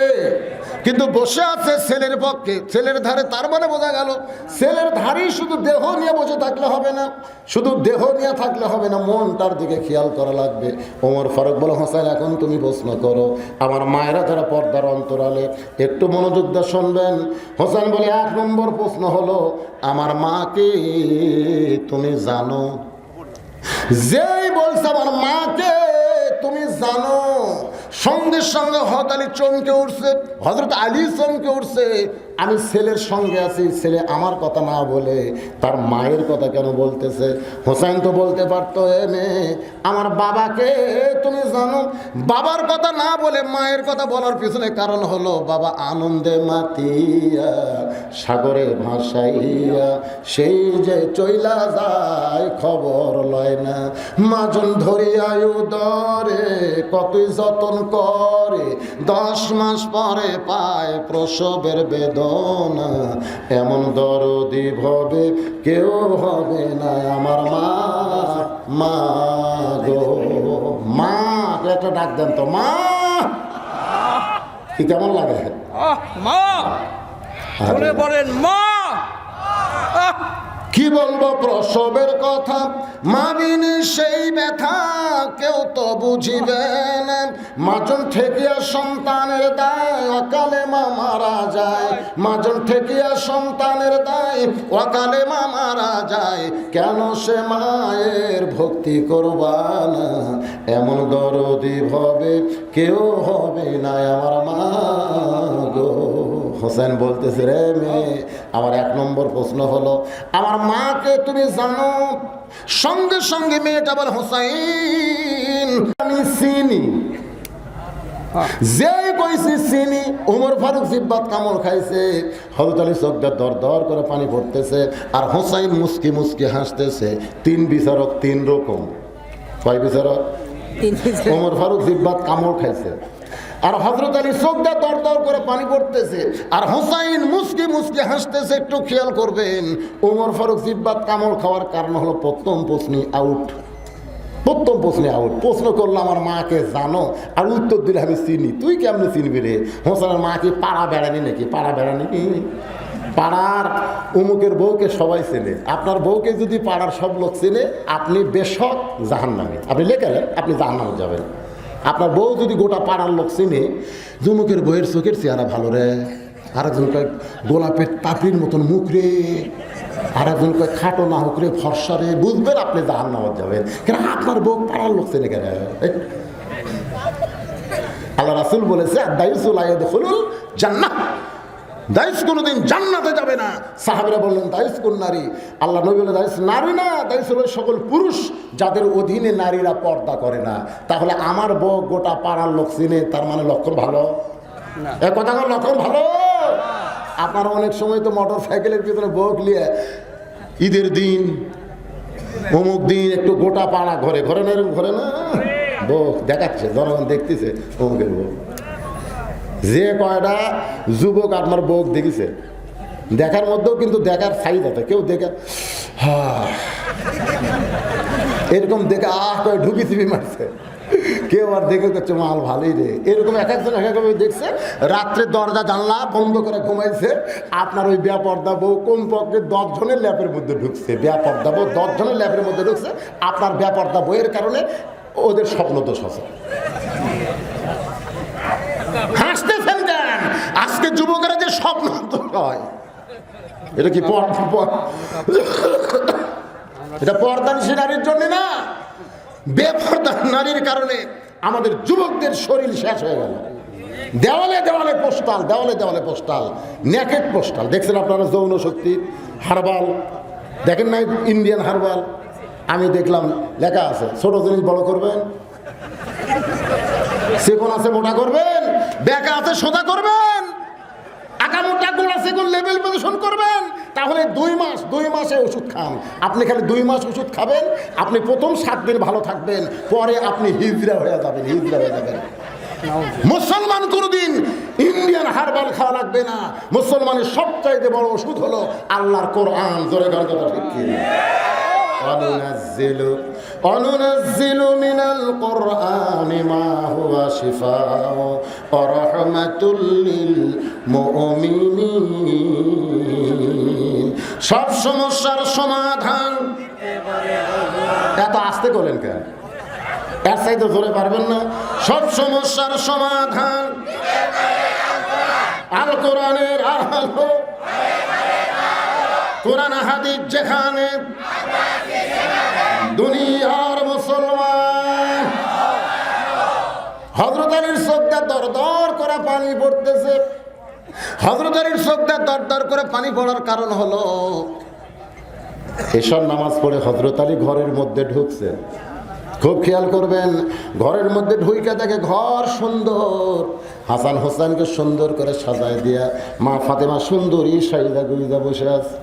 কিন্তু বসে আছে ছেলের পক্ষে, ছেলের ধারে। তার মানে বোঝা গেল ছেলের ধারেই শুধু দেহ নিয়ে বসে থাকলে হবে না, শুধু দেহ নিয়ে থাকলে হবে না, মনটার দিকে খেয়াল করা লাগবে। ওমর ফারুক বলে, হোসেন এখন তুমি প্রশ্ন করো। আমার মায়েরা যারা পর্দার অন্তরালে একটু মনোযোগ দিয়ে শুনবেন। হোসেন বলে, 1 নম্বর প্রশ্ন হলো, আমার মাকে তুমি জানো? যেই বলছে আমার মাকে তুমি জানো, সঙ্গে সঙ্গে হযরত আলী চমকে উঠছে, হযরত আলী চমকে উঠছে। আমি ছেলের সঙ্গে আছি, ছেলে আমার কথা না বলে তার মায়ের কথা কেন বলতেছে? হোসেন তো বলতে পারতো, এ মেয়ে আমার বাবাকে তুমি জানো? বাবার কথা না বলে মায়ের কথা বলার পিছনে কারণ হলো, বাবা আনন্দে মাতিয়া সাগরে ভাসাইয়া সেই যে চইলা যায় খবর লয় না, মাজন ধরিয়া উদরে কতই যতন করে, 10 মাস পরে পায় প্রসবের বেদনা, এমন দরদি ভবে কেউ হবে না আমার মা। মা গো মা, একটা ডাক দেন তো, মা। কি কেমন লাগে? মা বলেন মা। কি বলবো প্রসবের কথা, মা বিনে সেই ব্যথা কেউ তো বুঝিবে না। মাজন ঠেকিয়া সন্তানের দায় অকালে মা মারা যায়, মাজন ঠেকিয়া সন্তানের দায় অকালে মা মারা যায়, কেন সে মায়ের ভক্তি করবা না, এমন দরদি ভবে কেউ হবে না আমার মা গো। হোসেন বলতেছে, রে মেয়ে আমার 1 নম্বর প্রশ্ন হলো, আমার মাকে তুমি জানো? সঙ্গে সঙ্গে মেয়েটা বলে, হোসাইন আমি চিনি। যেই কইছি চিনি, ওমর ফারুক জিব্বাত কামড় খাইছে, হযরত আলী চোখটা দর দর করে পানি পড়তেছে, আর হোসাইন মুস্কি মুস্কি হাসতেছে। 3 বিচারক 3 রকম। কয় বিচারক? ওমর ফারুক জিব্বাত কামড় খাইছে, আর হযরত আলী চোখটা দর দর করে পানি পড়তেছে, আর হোসাইন মুস্কি মুস্কি হাসতেছে। একটু খেয়াল করবেন, ওমর ফারুক জিব্বাত কামড় খাওয়ার কারণ হলো প্রথম প্রশ্নই আউট। প্রথম প্রশ্নে আউট। প্রশ্ন করলো আমার মাকে জানো, আর উত্তর দিলে আমি চিনি। তুই কেমনি চিনবি রে? হোসেনের মা কি পাড়া বেড়ানি নাকি? পাড়া বেড়ানি পাড়ার অমুকের বউকে সবাই চেনে। আপনার বউকে যদি পাড়ার সব লোক চেনে, আপনি বেশক জাহান্নামী। আপনি লেখালেন, আপনি জাহান্নামে যাবেন। আপনার বউ যদি গোটা পাড়ার লোক চিনে, অমুকের বউয়ের চোখের চেহারা ভালো রে, আর একজন কয় গোলাপের তাপির মতন মুখ রে, আর একজন কয় খাটো না হোক রে, ফর্সা রে। বুঝবেন আপনি জাহান্নামে যাবেন, কেন আপনার বউ পাড়ার লোক চেনে কেন? আল্লাহ রাসূল বলেছে দায়ুসু লা ইয়াদখুলুল জান্নাহ, দায়ুস কোনোদিন জান্নাতে যাবে না। সাহাবীরা বললেন দায়ুস কোন নারী? আল্লাহ নবী বলে দায়ুস নারী না, দায়ুস হলো সকল পুরুষ যাদের অধীনে নারীরা পর্দা করে না। তাহলে আমার বউ গোটা পাড়ার লোক চিনে, তার মানে লক্ষণ ভালো? এ কথা লক্ষণ ভালো? আপনারা অনেক সময় তো মোটর সাইকেলের ভিতরে বউ নিয়ে ঈদের দিন অমুক দিন একটু গোটা পাড়া ঘরে ঘরে না, এরকম ঘরে না বউ দেখাচ্ছে, জনগণ দেখতেছে অমুকের বউ। যে কয়টা যুবক আপনার বউ দেখেছে, দেখার মধ্যেও কিন্তু দেখার সাইজ আছে, কেউ দেখে এরকম দেখে করে ঢুকি চিপি মারছে, কেউ আর দেখে করছে মাল ভালোই রে। এরকম এক একজন এক এক দেখছে, রাত্রে দরজা জানলা বন্ধ করে ঘুমাইছে। আপনার ওই বেপর্দা বউ কমপক্ষে 10 জনের ল্যাপের মধ্যে ঢুকছে, বেপর্দা বউ 10 জনের ল্যাপের মধ্যে ঢুকছে। আপনার বেপর্দা বইয়ের কারণে ওদের স্বপ্ন দোষ আছে। হাসতেছেন কেন? আজকে যুবকেরা যে স্বপ্ন দোষ হয়, এটা কি এটা পর্দানিশী নারীর জন্য না, বেপর্দা নারীর কারণে আমাদের যুবকদের শরীর শেষ হয়ে গেল। দেওয়ালে দেওয়ালে পোস্টাল, দেওয়ালে দেওয়ালে পোস্টাল, নেকেট পোস্টাল। দেখছেন আপনারা যৌন শক্তি হার্বাল, দেখেন নাই ইন্ডিয়ান হার্বাল? আমি দেখলাম লেখা আছে ছোট জিনিস বড় করবেন, সেগুন আছে মোটা করবেন, বেকা আছে সোজা করবেন, আঁকামোটা গোড়া সেগুন লেভেল প্রদর্শন করবেন। তাহলে 2 মাসে ওষুধ খান। আপনি খালি 2 মাস ওষুধ খাবেন, আপনি প্রথম 7 দিন ভালো থাকবেন, পরে আপনি হিজড়া হয়ে যাবেন, হিজড়া হয়ে যাবেন। মুসলমান কোনদিন ইন্ডিয়ান হার্বাল খাওয়া লাগবে না। মুসলমানের সবচাইতে বড় ওষুধ হলো আল্লাহর কোরআন। জোরে গান কথা ঠিক কি? অনুনাজ্জিলু মিনাল কুরআনি মা হুয়া শিফাউ ওয়া রাহমাতুল লিল মুমিনিন। সব সমস্যার সমাধান। এত আস্তে করলেন কেন? এর চাইতে ধরে পারবেন না? সব সমস্যার সমাধান আল কোরআনের আলো। কোরআন হাদিস যেখানে, দুনিয়ার মুসলমান। হযরত আলীর চোখটা দরদর করে পানি পড়তেছে। হযরত আলীর চোখটা দরদর করে পানি পড়ার কারণ হলো এশার নামাজ পড়ে হযরত আলী ঘরের মধ্যে ঢুকছে। খুব খেয়াল করবেন, ঘরের মধ্যে ঢুইকা দেখে ঘর সুন্দর, হাসান হোসেনকে সুন্দর করে সাজায় দিয়া মা ফাতেমা সুন্দরী সাইদা গুইদা বসে আছে।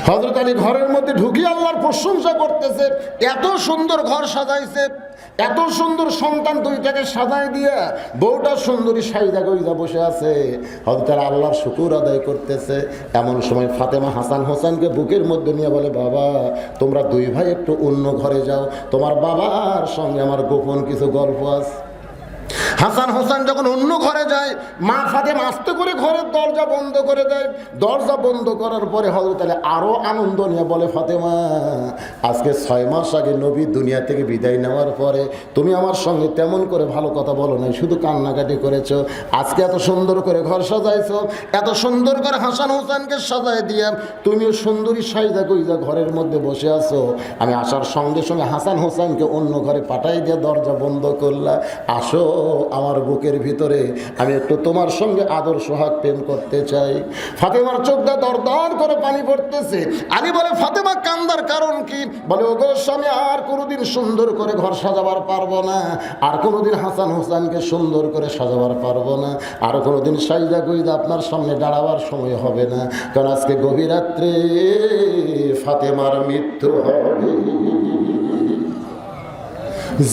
হযরত আলী ঘরের মধ্যে ঢুকি আল্লাহর প্রশংসা করতেছে, এত সুন্দর ঘর সাজাইছে, এত সুন্দর সন্তান দুইটাকে সাজায় দিয়ে বউটা সুন্দরী সাইদা গইদা বসে আছে। হযরত আলী আল্লাহর শুকর আদায় করতেছে। এমন সময় ফাতেমা হাসান হোসেনকে বুকের মধ্যে নিয়ে বলে, বাবা তোমরা 2 ভাই একটু অন্য ঘরে যাও, তোমার বাবার সঙ্গে আমার গোপন কিছু গল্প আছে। হাসান হোসেন যখন অন্য ঘরে যায়, মা ফাতেমা আস্তে করে ঘরের দরজা বন্ধ করে দেয়। দরজা বন্ধ করার পরে হযরত আলী আরো আনন্দ নিয়ে বলে, ফাতেমা আজকে 6 মাস আগে নবী দুনিয়া থেকে বিদায় নেওয়ার পরে তুমি আমার সঙ্গে তেমন করে ভালো কথা বলো নাই, শুধু কান্নাকাটি করেছো। আজকে এত সুন্দর করে ঘর সাজাইছো, এত সুন্দর করে হাসান হোসেনকে সাজায় দিয়ে তুমিও সুন্দরী সাইদা কইদা ঘরের মধ্যে বসে আছো। আমি আসার সঙ্গে সঙ্গে হাসান হোসেনকে অন্য ঘরে পাঠাই দিয়ে দরজা বন্ধ করলা। আসো আমার বুকের ভিতরে, আমি একটু তোমার সঙ্গে আদর সোহাগ প্রেম করতে চাই। ফাতেমার চোখটা দরদর করে পানি পড়তেছে। আলী বলে, ফাতেমা কান্দার কারণ কি? বলে, ওগো স্বামী, আর কোনোদিন সুন্দর করে ঘর সাজাবার পারবো না, আর কোনোদিন হাসান হোসেনকে সুন্দর করে সাজাবার পারবো না, আর কোনোদিন সাইদা গুইদা আপনার সামনে দাঁড়াবার সময় হবে না, কারণ আজকে গভীর রাত্রে ফাতেমার মৃত্যু হবে।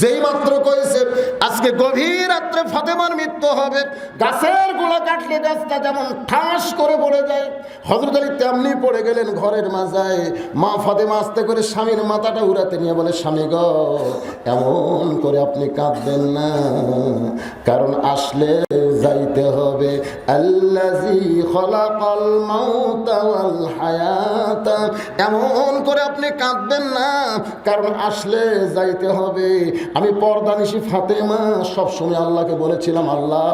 যেই মাত্র কইছে আজকে গভীর রাত্রে ফাতেমার মৃত্যু হবে, গাছের গোড়া কাটলে গাছটা যেমন ঠাস করে পড়ে যায়, হযরত আলী তেমনি পড়ে গেলেন ঘরের মাজায়। মা ফাতেমা আস্তে করে স্বামীর মাথাটা উড়াতে নিয়ে বলে, স্বামী গো এমন করে আপনি কাঁদবেন না, কারণ আসলে যাইতে হবে। আল্লাযী খালাকাল মাউতা ওয়াল হায়াতা। এমন করে আপনি কাঁদবেন না, কারণ আসলে যাইতে হবে। আমি পর্দানিশী ফাতেমা সবসময় আল্লাহকে বলেছিলাম, আল্লাহ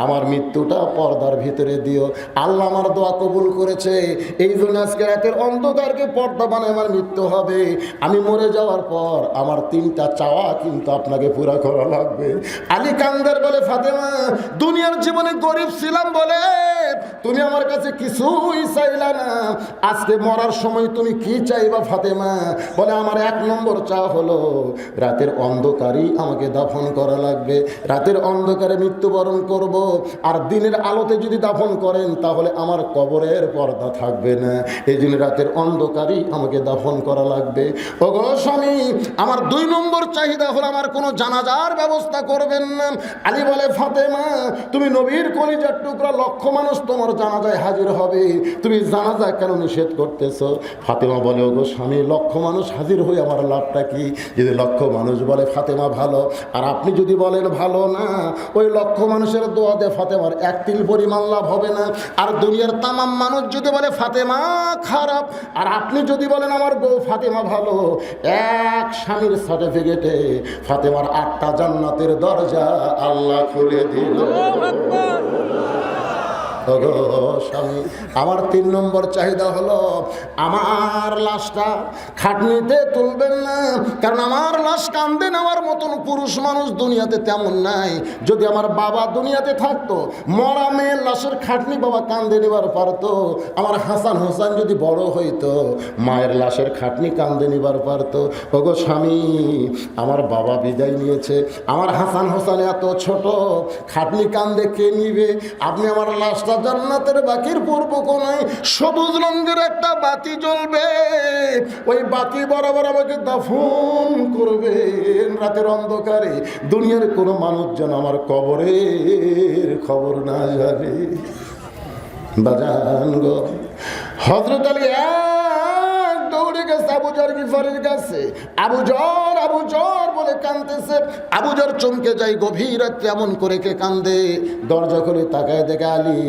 আমার মৃত্যুটা পর্দার ভিতরে দিও। আল্লাহ আমার দোয়া কবুল করেছে। এই জন্য আজকে রাতের অন্ধকারকে পর্দা বানায় আমার মৃত্যু হবে। আমি মরে যাওয়ার পর আমার 3টা চাওয়া কিন্তু আপনাকে পুরা করা লাগবে। আলী কান্দার বলে, ফাতেমা দুনিয়ার জীবনে গরিব ছিলাম বলে তুমি আমার কাছে কিছুই চাইলা না, আজকে মরার সময় তুমি কি চাইবা ফাতেমা? বলে, আমার 1 নম্বর চা হলো রাতের অন্ধকারই আমাকে দাফন করা লাগবে। রাতের অন্ধকারে মৃত্যুবরণ করব, আর দিনের আলোতে যদি দাফন করেন তাহলে আমার কবরের পর্দা থাকবে না। এই জন্য রাতের অন্ধকারই আমাকে দাফন করা লাগবে। ওগো স্বামী, আমার 2 নম্বর চাহিদা হলো আমার কোনো জানাজার ব্যবস্থা করবেন না। আলী বলে, ফাতেমা তুমি নবীর কলিজার টুকরা, লক্ষ মানুষ তোমার জানাজায় হাজির হবে, তুমি জানাজা কেন নিষেধ করতেছো? ফাতেমা বলে, ওগো স্বামী, লক্ষ মানুষ হাজির হয়ে আমার লাভটা কি? যদি লক্ষ মানুষ বলে ফাতেমা ভালো, আর আপনি যদি বলেন ভালো না, ওই লক্ষ মানুষের দোয়াতে ফাতেমার 1 তিল পরিমাণ লাভ হবে না। আর দুনিয়ার তামাম মানুষ যদি বলে ফাতেমা খারাপ, আর আপনি যদি বলেন আমার বউ ফাতেমা ভালো, এক স্বামীর সার্টিফিকেটে ফাতেমার 8টা জান্নাতের দরজা আল্লাহ খুলে দিল। স্বামী, আমার 3 নম্বর চাহিদা হলো আমার লাশটা খাটনিতে তুলবেন না, কারণ আমার লাশ কান্দে নেওয়ার মতন পুরুষ মানুষ দুনিয়াতে তেমন নাই। যদি আমার বাবা দুনিয়াতে থাকতো, মরা মেয়ের লাশের খাটনি বাবা কান্দে নেবার পারতো। আমার হাসান হোসেন যদি বড় হইতো, মায়ের লাশের খাটনি কান্দে নিবার পারতো। ওগো স্বামী, আমার বাবা বিদায় নিয়েছে, আমার হাসান হোসেন এত ছোট, খাটনি কান্দে কে নিবে? আপনি আমার লাশটা জান্নাতের বাকির পূর্ব কোনায় সবুজ রঙের একটা বাতি জ্বলবে, ওই বাতি বরাবর আমাকে দাফন করবেন রাতের অন্ধকারে। দুনিয়ার কোনো মানুষ যেন আমার কবরের খবর না জানে। বাজান গো, হযরত আলী দৌড়ে গেছে আবু জর গিফারির কাছে। আবু জর বলে কাঁদতেছে। আবু জর চমকে যায়, গভীর রাত্রে এমন করে কে কান্দে? দরজা খুলে তাকায় দেখে আলী।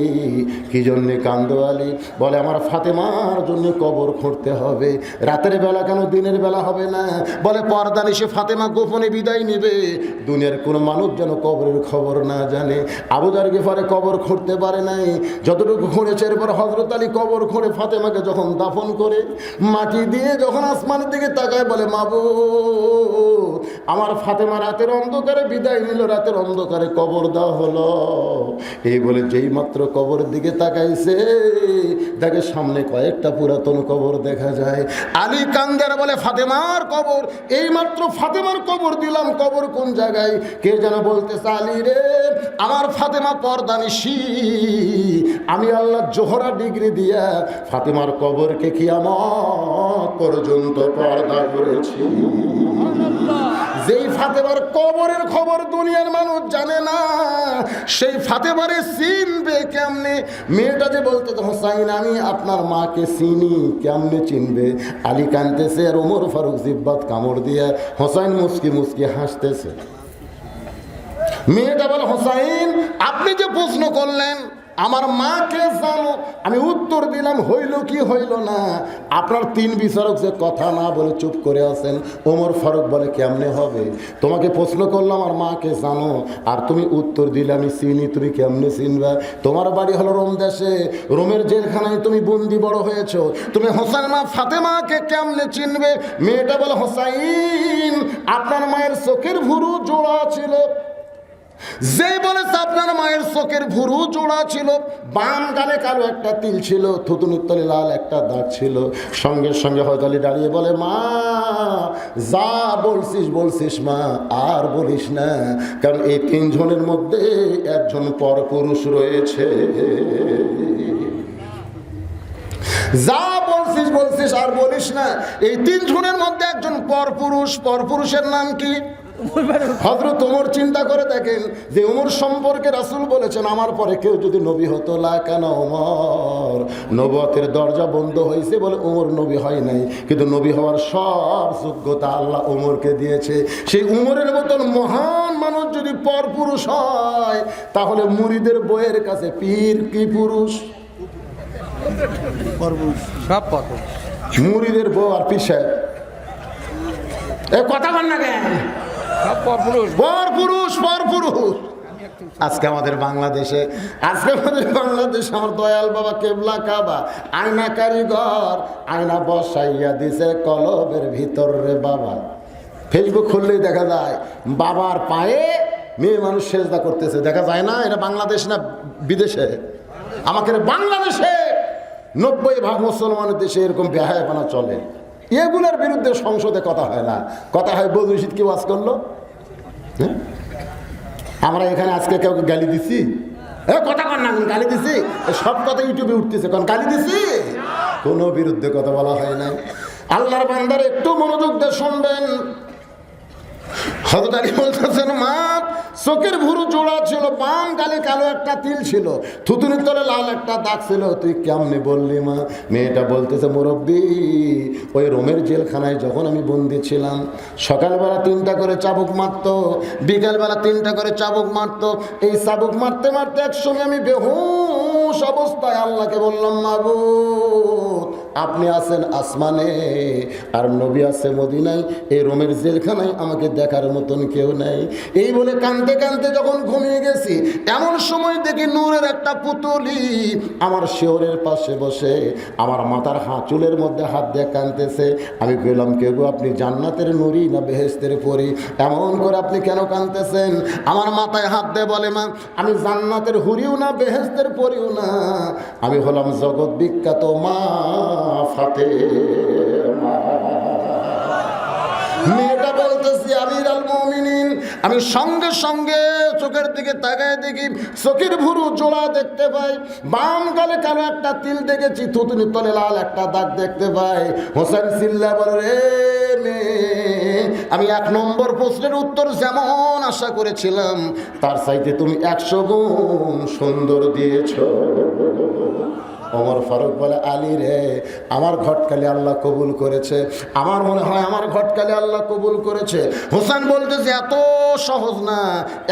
কি জন্যে কান্দো আলী? বলে, আমার ফাতেমার জন্য কবর খুঁড়তে হবে। রাতের বেলা কেন, দিনের বেলা হবে না? বলে, পর্দা নিশে ফাতেমা গোপনে বিদায় নেবে, দুনিয়ার কোনো মানুষ যেন কবরের খবর না জানে। আবু জর গিফারে কবর খুঁড়তে পারে নাই, যতটুকু খুঁড়েছে। এরপর হযরত আলী কবর খুঁড়ে ফাতেমাকে যখন দাফন করে, মাটি দিয়ে যখন আসমানের দিকে তাকায়, বলে, মাবুদ, আমার ফাতেমা রাতের অন্ধকারে বিদায় নিল, রাতের অন্ধকারে কবর দেওয়া হলো। এই বলে যেই মাত্র কবরের দিকে তাকাইছে, দেখে সামনে কয়েকটা পুরাতন কবর দেখা যায়। আলী কান্দার বলে, ফাতেমার কবর, এই মাত্র ফাতেমার কবর দিলাম, কবর কোন জায়গায়? কে যেন বলতেছে, আলী রে, আমার ফাতেমা পর্দানিশী, আমি আল্লাহ জোহরা ডিগ্রি দিয়া ফাতেমার কবরকে কিয়ামত পর্যন্ত পর্দা করেছি। যেই ফাতেমার কবরের খবর দুনিয়ার মানুষ জানে না, সেই ফাতেমারে চিনবে কেমনে? মেয়েটা যে বলতে, হোসাইন আমি আপনার মাকে চিনি, কেমনে চিনবে? আলী কাঁদতেছে, আর ওমর ফারুক জিব্বাত কামড় দিয়ে হোসাইন মুস্কি মুস্কি হাসতেছে। মেয়েটা বলে, হোসাইন আপনি যে প্রশ্ন করলেন আমার মাকে জানো, আমি উত্তর দিলাম, হইল কি হইল না। আপনার 3 বিচারক যে কথা না বলে চুপ করে আছেন। ওমর ফারুক বলে, কেমনে হবে? তোমাকে প্রশ্ন করলাম আমার মাকে জানো, আর তুমি উত্তর দিলে আমি চিনি, তুমি কেমনে চিনবা? তোমার বাড়ি হলো রোম দেশে, রোমের জেলখানায় তুমি বন্দি বড় হয়েছ, তুমি হোসেন মা ফাতেমাকে কেমনে চিনবে? মেয়েটা বলে, হোসাইন আপনার মায়ের চোখের ভুরু জোড়া ছিল। যে বলেছে আপনার মায়ের চোখের ভুরু জোড়া ছিল, বাম গালে কালো একটা তিল ছিল, থুতুনির তলে লাল একটা দাগ ছিল। সঙ্গে সঙ্গে হযরত আলী দাঁড়িয়ে বলে, মা যা বলছিস মা, আর বলিস না, কারণ এই 3 জনের মধ্যে একজন পরপুরুষ রয়েছে। যা বলছিস আর বলিস না, এই 3 জনের মধ্যে একজন পরপুরুষ। পরপুরুষের নাম কি? হযরত ওমর। চিন্তা করে দেখেন যে ওমর সম্পর্কে রাসূল বলেছেন, আমার পরে কেউ যদি নবী হতো, লা কানা ওমর, নবুয়তের দরজা বন্ধ হয়েছে বলে ওমর নবী হয় নাই, কিন্তু নবী হওয়ার সব যোগ্যতা আল্লাহ ওমরকে দিয়েছে। সেই ওমরের মতন মহান মানুষ যদি পরপুরুষ হয়, তাহলে মুরিদের বইয়ের কাছে পীর কি পুরুষ? সব পথ মুরিদের বউ আর পীর সাহেব, এ কথা বল না কেন? সব পরপুরুষ। পরপুরুষ। আজকে আমাদের বাংলাদেশে আমার দয়াল বাবা কেবলা কাবা আয়না কারিগর আয়না বসাইয়া দিছে কলবের ভিতর রে বাবা। ফেসবুক খুললেই দেখা যায় বাবার পায়ে মেয়ে মানুষ সেজদা করতেছে, দেখা যায় না? এটা বাংলাদেশ না বিদেশে? আমাদের বাংলাদেশে 90% মুসলমানের দেশে এরকম বেহায়াপনা চলে। এগুলোর বিরুদ্ধে সংসদে কথা হয় না, কথা হয় বদরুল রশিদ কি ওয়াজ করলো। হ্যাঁ, আমরা এখানে আজকে কেউ গালি দিছি? কথা কর না, গালি দিছি? সব কথা ইউটিউবে উঠতেছে, কারণ গালি দিছি, কোনো বিরুদ্ধে কথা বলা হয় নাই। আল্লাহর বান্দার একটু মনোযোগ দিয়ে শুনবেন। হযরত আলী বলতেছেন, মা চোখের ভুরু জোড়া ছিল, বাম গালে কালো একটা তিল ছিল, থুতুনির তলে লাল একটা দাগ ছিল, তুই কেমনে বললি মা? মেয়েটা বলতেছে, মুরব্বী, ওই রোমের জেলখানায় যখন আমি বন্দি ছিলাম, সকালবেলা 3টা করে চাবুক মারতো, বিকালবেলা 3টা করে চাবুক মারতো। এই চাবুক মারতে মারতে একসঙ্গে আমি বেহুশ অবস্থায় আল্লাহকে বললাম, মাবুদ, আপনি আছেন আসমানে আর নবী আছে মদিনায়, এই রোমের জেলখানায় আমাকে দেখার মতন কেউ নাই। এই বলে কাঁদতে কাঁদতে যখন ঘুমিয়ে গেছি, এমন সময় দেখি নূরের একটা পুতুলি আমার শিওরের পাশে বসে আমার মাথার চুলের মধ্যে হাত দিয়ে কাঁদতেছে। আমি বললাম, কে গো, আপনি জান্নাতের নুরি না বেহেশতের পরি? এমন করে আপনি কেন কাঁদতেছেন? আমার মাথায় হাত দিয়ে বলে, মা, আমি জান্নাতের হুরিও না বেহেশতের পরিও না, আমি হলাম জগৎ বিখ্যাত মা ফাতেমা। মেয়েটা বলতেছি, আমিরুল মুমিনিন, আমি সঙ্গে সঙ্গে চোখের দিকে তাকায় দেখি চোখের ভুরু জোড়া দেখতে পাই, বাম গালে কালো একটা তিল দেখেছি, থুতুনির তলে লাল একটা দাগ দেখতে পাই। হোসেন চিল্লা বলে, রে মেয়ে, আমি 1 নম্বর প্রশ্নের উত্তর যেমন আশা করেছিলাম তার চাইতে তুমি 100 গুণ সুন্দর দিয়েছ। ওমর ফারুক বলে, আলী রে, আমার ঘটকালি আল্লাহ কবুল করেছে, আমার মনে হয় আমার ঘটকালি আল্লাহ কবুল করেছে। হোসেন বলতেছে, এত সহজ না,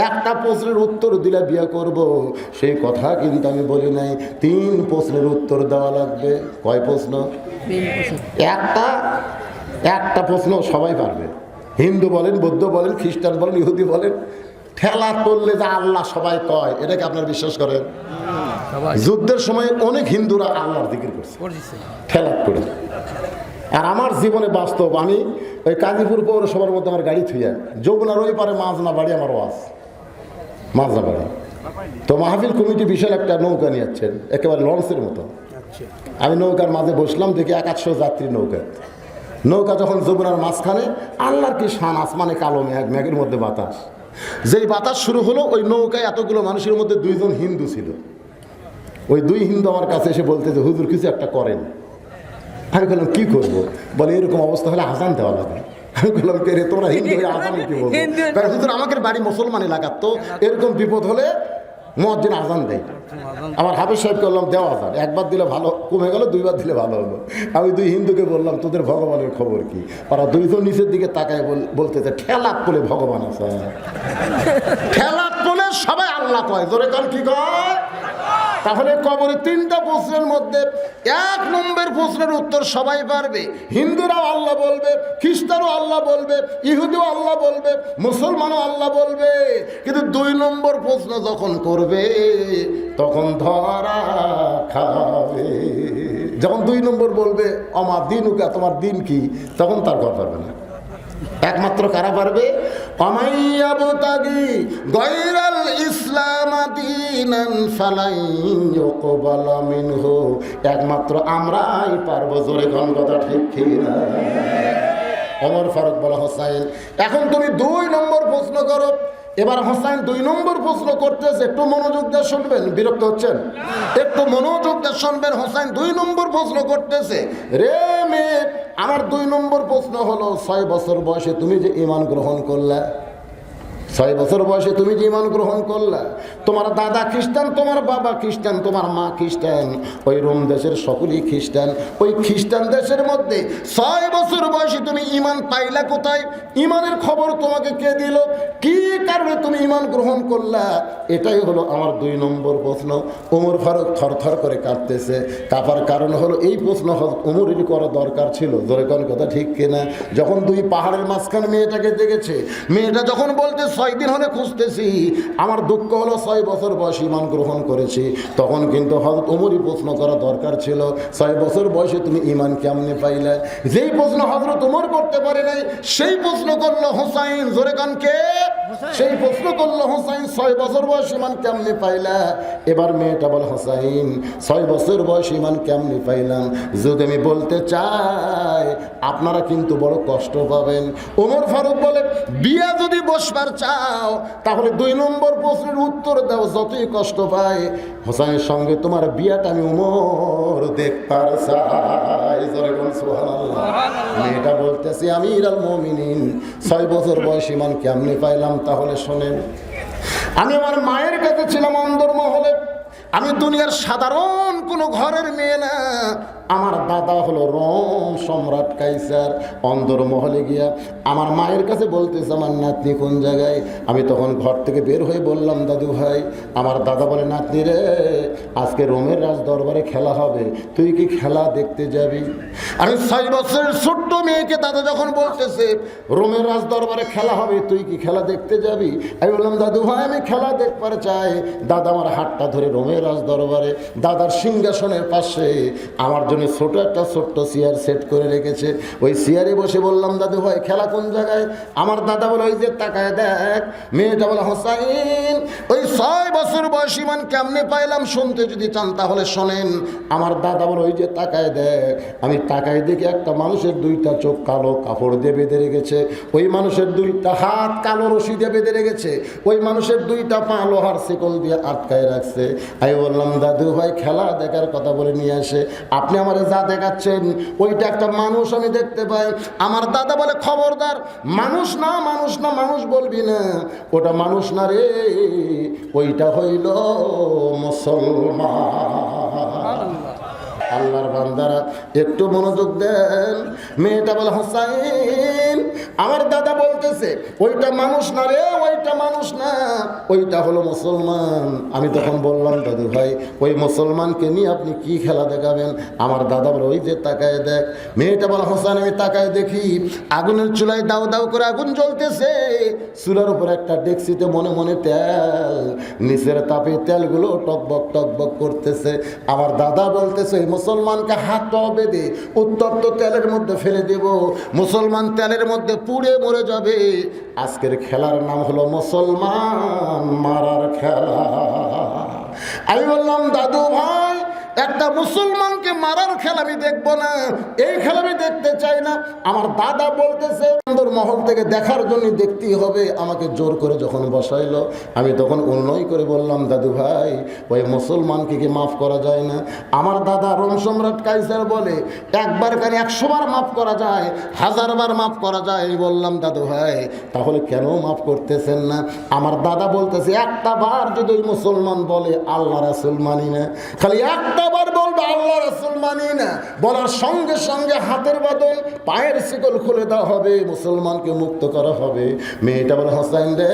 একটা প্রশ্নের উত্তর দিলে বিয়ে করব, সেই কথা কিন্তু আমি বলি নাই। 3 প্রশ্নের উত্তর দেওয়া লাগবে। কয় প্রশ্ন? একটা প্রশ্ন সবাই পারবে, হিন্দু বলেন, বৌদ্ধ বলেন, খ্রিস্টান বলেন, ইহুদি বলেন। ঠেলা করলে যে আল্লাহ সবাই কয়, এটাকে আপনার বিশ্বাস করেন? যুদ্ধের সময় অনেক হিন্দুরা আল্লাহর জিকির করছে ঠেলা করে। আর আমার জীবনে বাস্তব, আমি ওই কাজীপুর পৌরসভার মধ্যে আমার গাড়ি থুইয়া যমুনার ওই পারে মাঝনা বাড়ি, আমার ওয়াজ মাঝনা বাড়ি। তো মাহফিল কমিটি বিশাল একটা নৌকা নিয়ে যাচ্ছেন, একেবারে লঞ্চের মতো। আমি নৌকার মাঝে বসলাম, দেখি 100 যাত্রী নৌকা যখন যমুনার মাঝখানে, আল্লাহর কি শান, আসমানে কালো মেঘ, মেঘের মধ্যে বাতাস। যেই বাতাস শুরু হলো, ওই নৌকায় এতগুলো মানুষের মধ্যে 2 জন হিন্দু ছিল। ওই 2 হিন্দু আমার কাছে এসে বলতে যে, হুজুর কিছু একটা করেন। আমি বললাম, কি করবো? বলে, এরকম অবস্থা হলে আজান দেওয়া লাগে। আমি বললাম, কে রে, তোমরা হিন্দু হয়ে আজান কি বলবো? হুজুর, আমাদের বাড়ি মুসলমান এলাকার, তো এরকম বিপদ হলে মুয়াজ্জিন আজান দেয়। আমার হাফেজ সাহেবকে বললাম, দেওয়া আজান, 1 বার দিলে ভালো কমে গেল, 2 বার দিলে ভালো হলো। আমি 2 হিন্দুকে বললাম, তোদের ভগবানের খবর কি? ওরা 2 জন নিচের দিকে তাকায় বলতেছে, ঠেলাত বলে ভগবান আছে, ঠেলাত বলে সবাই আল্লাহ কয়, জোরে কাল কি কয়? তাহলে কবরে 3টা প্রশ্নের মধ্যে 1 নম্বর প্রশ্নের উত্তর সবাই পারবে। হিন্দুরাও আল্লাহ বলবে, খ্রিস্টানও আল্লাহ বলবে, ইহুদিও আল্লাহ বলবে, মুসলমানও আল্লাহ বলবে। কিন্তু 2 নম্বর প্রশ্ন যখন করবে, তখন ধরা খাবে। যখন 2 নম্বর বলবে, আমার দিনুকা, তোমার দিন কি, তখন তার কথা পারবে না। একমাত্র কারা পারবে? অমাইয়াবতাগি গায়রাল ইসলাম দীনান ফালাই ইউকবালা মিনহু, একমাত্র আমরাই পারবো। জোরে কোন কথা ঠিক কি না? ওমর ফারুক বলা, হোসাইন, এখন তুমি 2 নম্বর প্রশ্ন করো। এবার হোসাইন 2 নম্বর প্রশ্ন করতেছে, একটু মনোযোগ দিয়ে শুনবেন, বিরক্ত হচ্ছেন? একটু মনোযোগ দিয়ে শুনবেন। হোসাইন 2 নম্বর প্রশ্ন করতেছে, রে মেয়ে, আমার 2 নম্বর প্রশ্ন হলো, 6 বছর বয়সে তুমি যে ঈমান গ্রহণ করলে, 6 বছর বয়সে তুমি যে ঈমান গ্রহণ করলা, তোমার দাদা খ্রিস্টান, তোমার বাবা খ্রিস্টান, তোমার মা খ্রিস্টান, ওই রোম দেশের সকলেই খ্রিস্টান। ওই খ্রিস্টান দেশের মধ্যে 6 বছর বয়সে তুমি ঈমান পাইলা কোথায়? ঈমানের খবর তোমাকে কে দিল? কি কারণে তুমি ঈমান গ্রহণ করলা? এটাই হলো আমার 2 নম্বর প্রশ্ন। ওমর ফারুক থরথর করে কাঁপতেছে। কাঁপার কারণ হলো এই প্রশ্ন ওমরেরই করা দরকার ছিল। ধরে কোন কথা ঠিক কিনা? যখন 2 পাহাড়ের মাঝখানে মেয়েটাকে দেখেছে, মেয়েটা যখন বলতে 6 দিন হলে খুঁজতেছি, আমার দুঃখ হলো 6 বছর বয়সে ঈমান গ্রহণ করেছি, তখন কিন্তু হযরত ওমরই প্রশ্ন করা দরকার ছিল, 6 বছর বয়সে তুমি ঈমান কেমনে পাইলে? যেই প্রশ্ন হযরত ওমর করতে পারে নাই, সেই প্রশ্ন করলো হুসাইন। জোরে কান কে? সেই প্রশ্ন করলো হুসাইন, 6 বছর বয়সে ঈমান কেমনে পাইলা? এবার মেয়েটা বলে, হুসাইন 6 বছর বয়সে ঈমান কেমনে পাইলাম যদি আমি বলতে চাই, আপনারা কিন্তু বড় কষ্ট পাবেন। ওমর ফারুক বলে, বিয়া যদি বসবার চাও তাহলে 2 নম্বর প্রশ্নের উত্তর দাও, যতই কষ্ট পায় হোসাইনের সঙ্গে তোমার বিয়াটা আমি ওমর দেখতার চাই। জোরে বলুন সুবহানাল্লাহ। মেয়েটা বলতেছি, আমিরুল মুমিনিন 6 বছর বয়স ঈমান কেমনে পাইলাম? তাহলে শোনেন, আমি আমার মায়ের কাছে ছিলাম অন্দরমহলে। আমি দুনিয়ার সাধারণ কোনো ঘরের মেয়ে না। আমার দাদা হলো রোম সম্রাট কাইসার। অন্দরমহলে গিয়া আমার মায়ের কাছে বলতেছে, আমার নাতনি কোন জায়গায়? আমি তখন ঘর থেকে বের হয়ে বললাম, দাদু ভাই। আমার দাদা বলে, নাতনি রে, আজকে রোমের রাজ দরবারে খেলা হবে, তুই কি খেলা দেখতে যাবি? আমি 6 বছরের ছোট্ট মেয়েকে দাদা যখন বলতেছে রোমের রাজ দরবারে খেলা হবে, তুই কি খেলা দেখতে যাবি? আমি বললাম, দাদু ভাই আমি খেলা দেখবার চাই। দাদা আমার হাতটা ধরে রোমের রাজ দরবারে দাদার সিংহাসনের পাশে আমার জন্য ছোট একটা ছোট্ট চেয়ার সেট করে রেখেছে। ওই চেয়ারে বসে বললাম, দাদু ভাই খেলা কোন জায়গায়? আমার দাদা বলে, ওই যে তাকায় দেখ। মেয়েটা বলে, হোসাইন ওই 6 বছর বয়স ঈমান কেমনে পাইলাম শুনতে যদি চান তাহলে শোনেন। আমার দাদা বলে, ওই যে তাকায় দেখ। আমি তাকায় দেখি একটা মানুষের 2টা চোখ কালো কাপড় দিয়ে বেঁধে রেখেছে, ওই মানুষের 2টা হাত কালো রশি দিয়ে বেঁধে রেখেছে, ওই মানুষের 2টা পা লোহার শিকল দিয়ে আটকায় রাখছে। আমি বললাম, দাদু ভাই খেলা দেখার কথা বলে নিয়ে আসে, আপনি আমার যা দেখাচ্ছেন ওইটা একটা মানুষ আমি দেখতে পাই। আমার দাদা বলে, খবরদার, মানুষ না মানুষ না মানুষ বলবি না, ওটা মানুষ না রে, ওইটা হইল মুসলমান। আল্লাহর বান্দারা একটু মনোযোগ দেন। মেয়েটা বলে, হোসাইন আমার দাদা বলতেছে ওইটা মানুষ না রে, ওইটা মানুষ না, ওইটা হলো মুসলমান। আমি তখন বললাম, দাদু ভাই ওই মুসলমানকে নিয়ে আপনি কি খেলা দেখাবেন? আমার দাদা বলে, ওই যে তাকায় দেখ। মেয়েটা বলে, হোসাইন আমি তাকায় দেখি আগুনের চুলায় দাউ দাউ করে আগুন জ্বলতেছে, চুলার উপর একটা ডেকচিতে মনে মনে তেল, নিচের তাপে তেলগুলো টকবক টকবক করতেছে। আমার দাদা বলতেছে, মুসলমানকে হাত পা বেঁধে উত্তপ্ত তেলের মধ্যে ফেলে দেব, মুসলমান তেলের মধ্যে পুড়ে মরে যাবে। আজকের খেলার নাম হলো মুসলমান মারার খেলা। আমি বললাম, দাদু ভাই একটা মুসলমানকে মারার খেলা আমি দেখবো না, এই খেলা আমি দেখতে চাই না। আমার দাদা বলতেছে, মহল থেকে দেখার জন্য দেখতেই হবে। আমাকে জোর করে যখন বসাইলো, আমি তখন অনুনয় করে বললাম, দাদু ভাই ওই মুসলমানকে কি মাফ করা যায় না? আমার দাদা রোম সম্রাট কাইসার বলে, একবার কেন 100 বার মাফ করা যায়, 1000 বার মাফ করা যায়। আমি বললাম, দাদু ভাই তাহলে কেন মাফ করতেছেন না? আমার দাদা বলতেছে, একটা বার যদি ওই মুসলমান বলে আল্লাহ রাসূল মানি না, খালি একটা বার বলবে আল্লাহ রাসূল মানি না, বলার সঙ্গে সঙ্গে হাতের বাঁধন পায়ের শিকল খুলে দেওয়া হবে, মুসলমানকে মুক্ত করা হবে। মেয়েটা বলে, হোসাইন রে।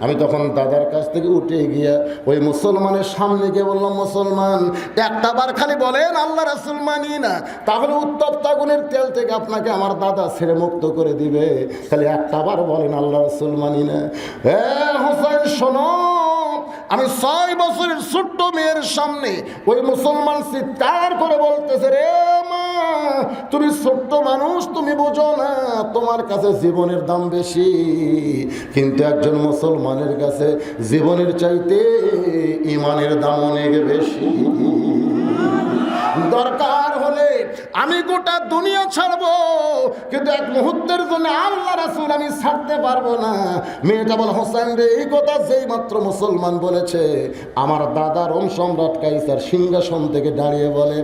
আমি তখন দাদার কাছ থেকে উঠে গিয়া ওই মুসলমানের সামনে গিয়ে বললাম, মুসলমান একটা বার খালি বলেন আল্লাহ রাসূল মানি না, তাহলে উত্তপ্ত আগুনের তেল থেকে আপনাকে আমার দাদা ছেড়ে মুক্ত করে দিবে। খালি একটা বার বলেন আল্লাহ রাসূল মানি না। হোসাইন শোনো, আমি 6 বছরের ছোট্ট মেয়ের সামনে ওই মুসলমান চিৎকার করে বলতেছে, রে মা তুমি ছোট্ট মানুষ, তুমি বোঝো না, তোমার কাছে জীবনের দাম বেশি, কিন্তু একজন মুসলমানের কাছে জীবনের চাইতে ঈমানের দাম অনেক বেশি। দরকার হলে আমি গোটা দুনিয়া ছাড়বো, কিন্তু এক মুহূর্তের জন্য আল্লাহ রাসূল আমি ছাড়তে পারবো না। মেয়েটা বলে, হোসেন রে, এই কথা যেই মাত্র মুসলমান বলেছে, আমার দাদা রোম সম্রাট কাইসার সিংহাসন থেকে দাঁড়িয়ে বলে,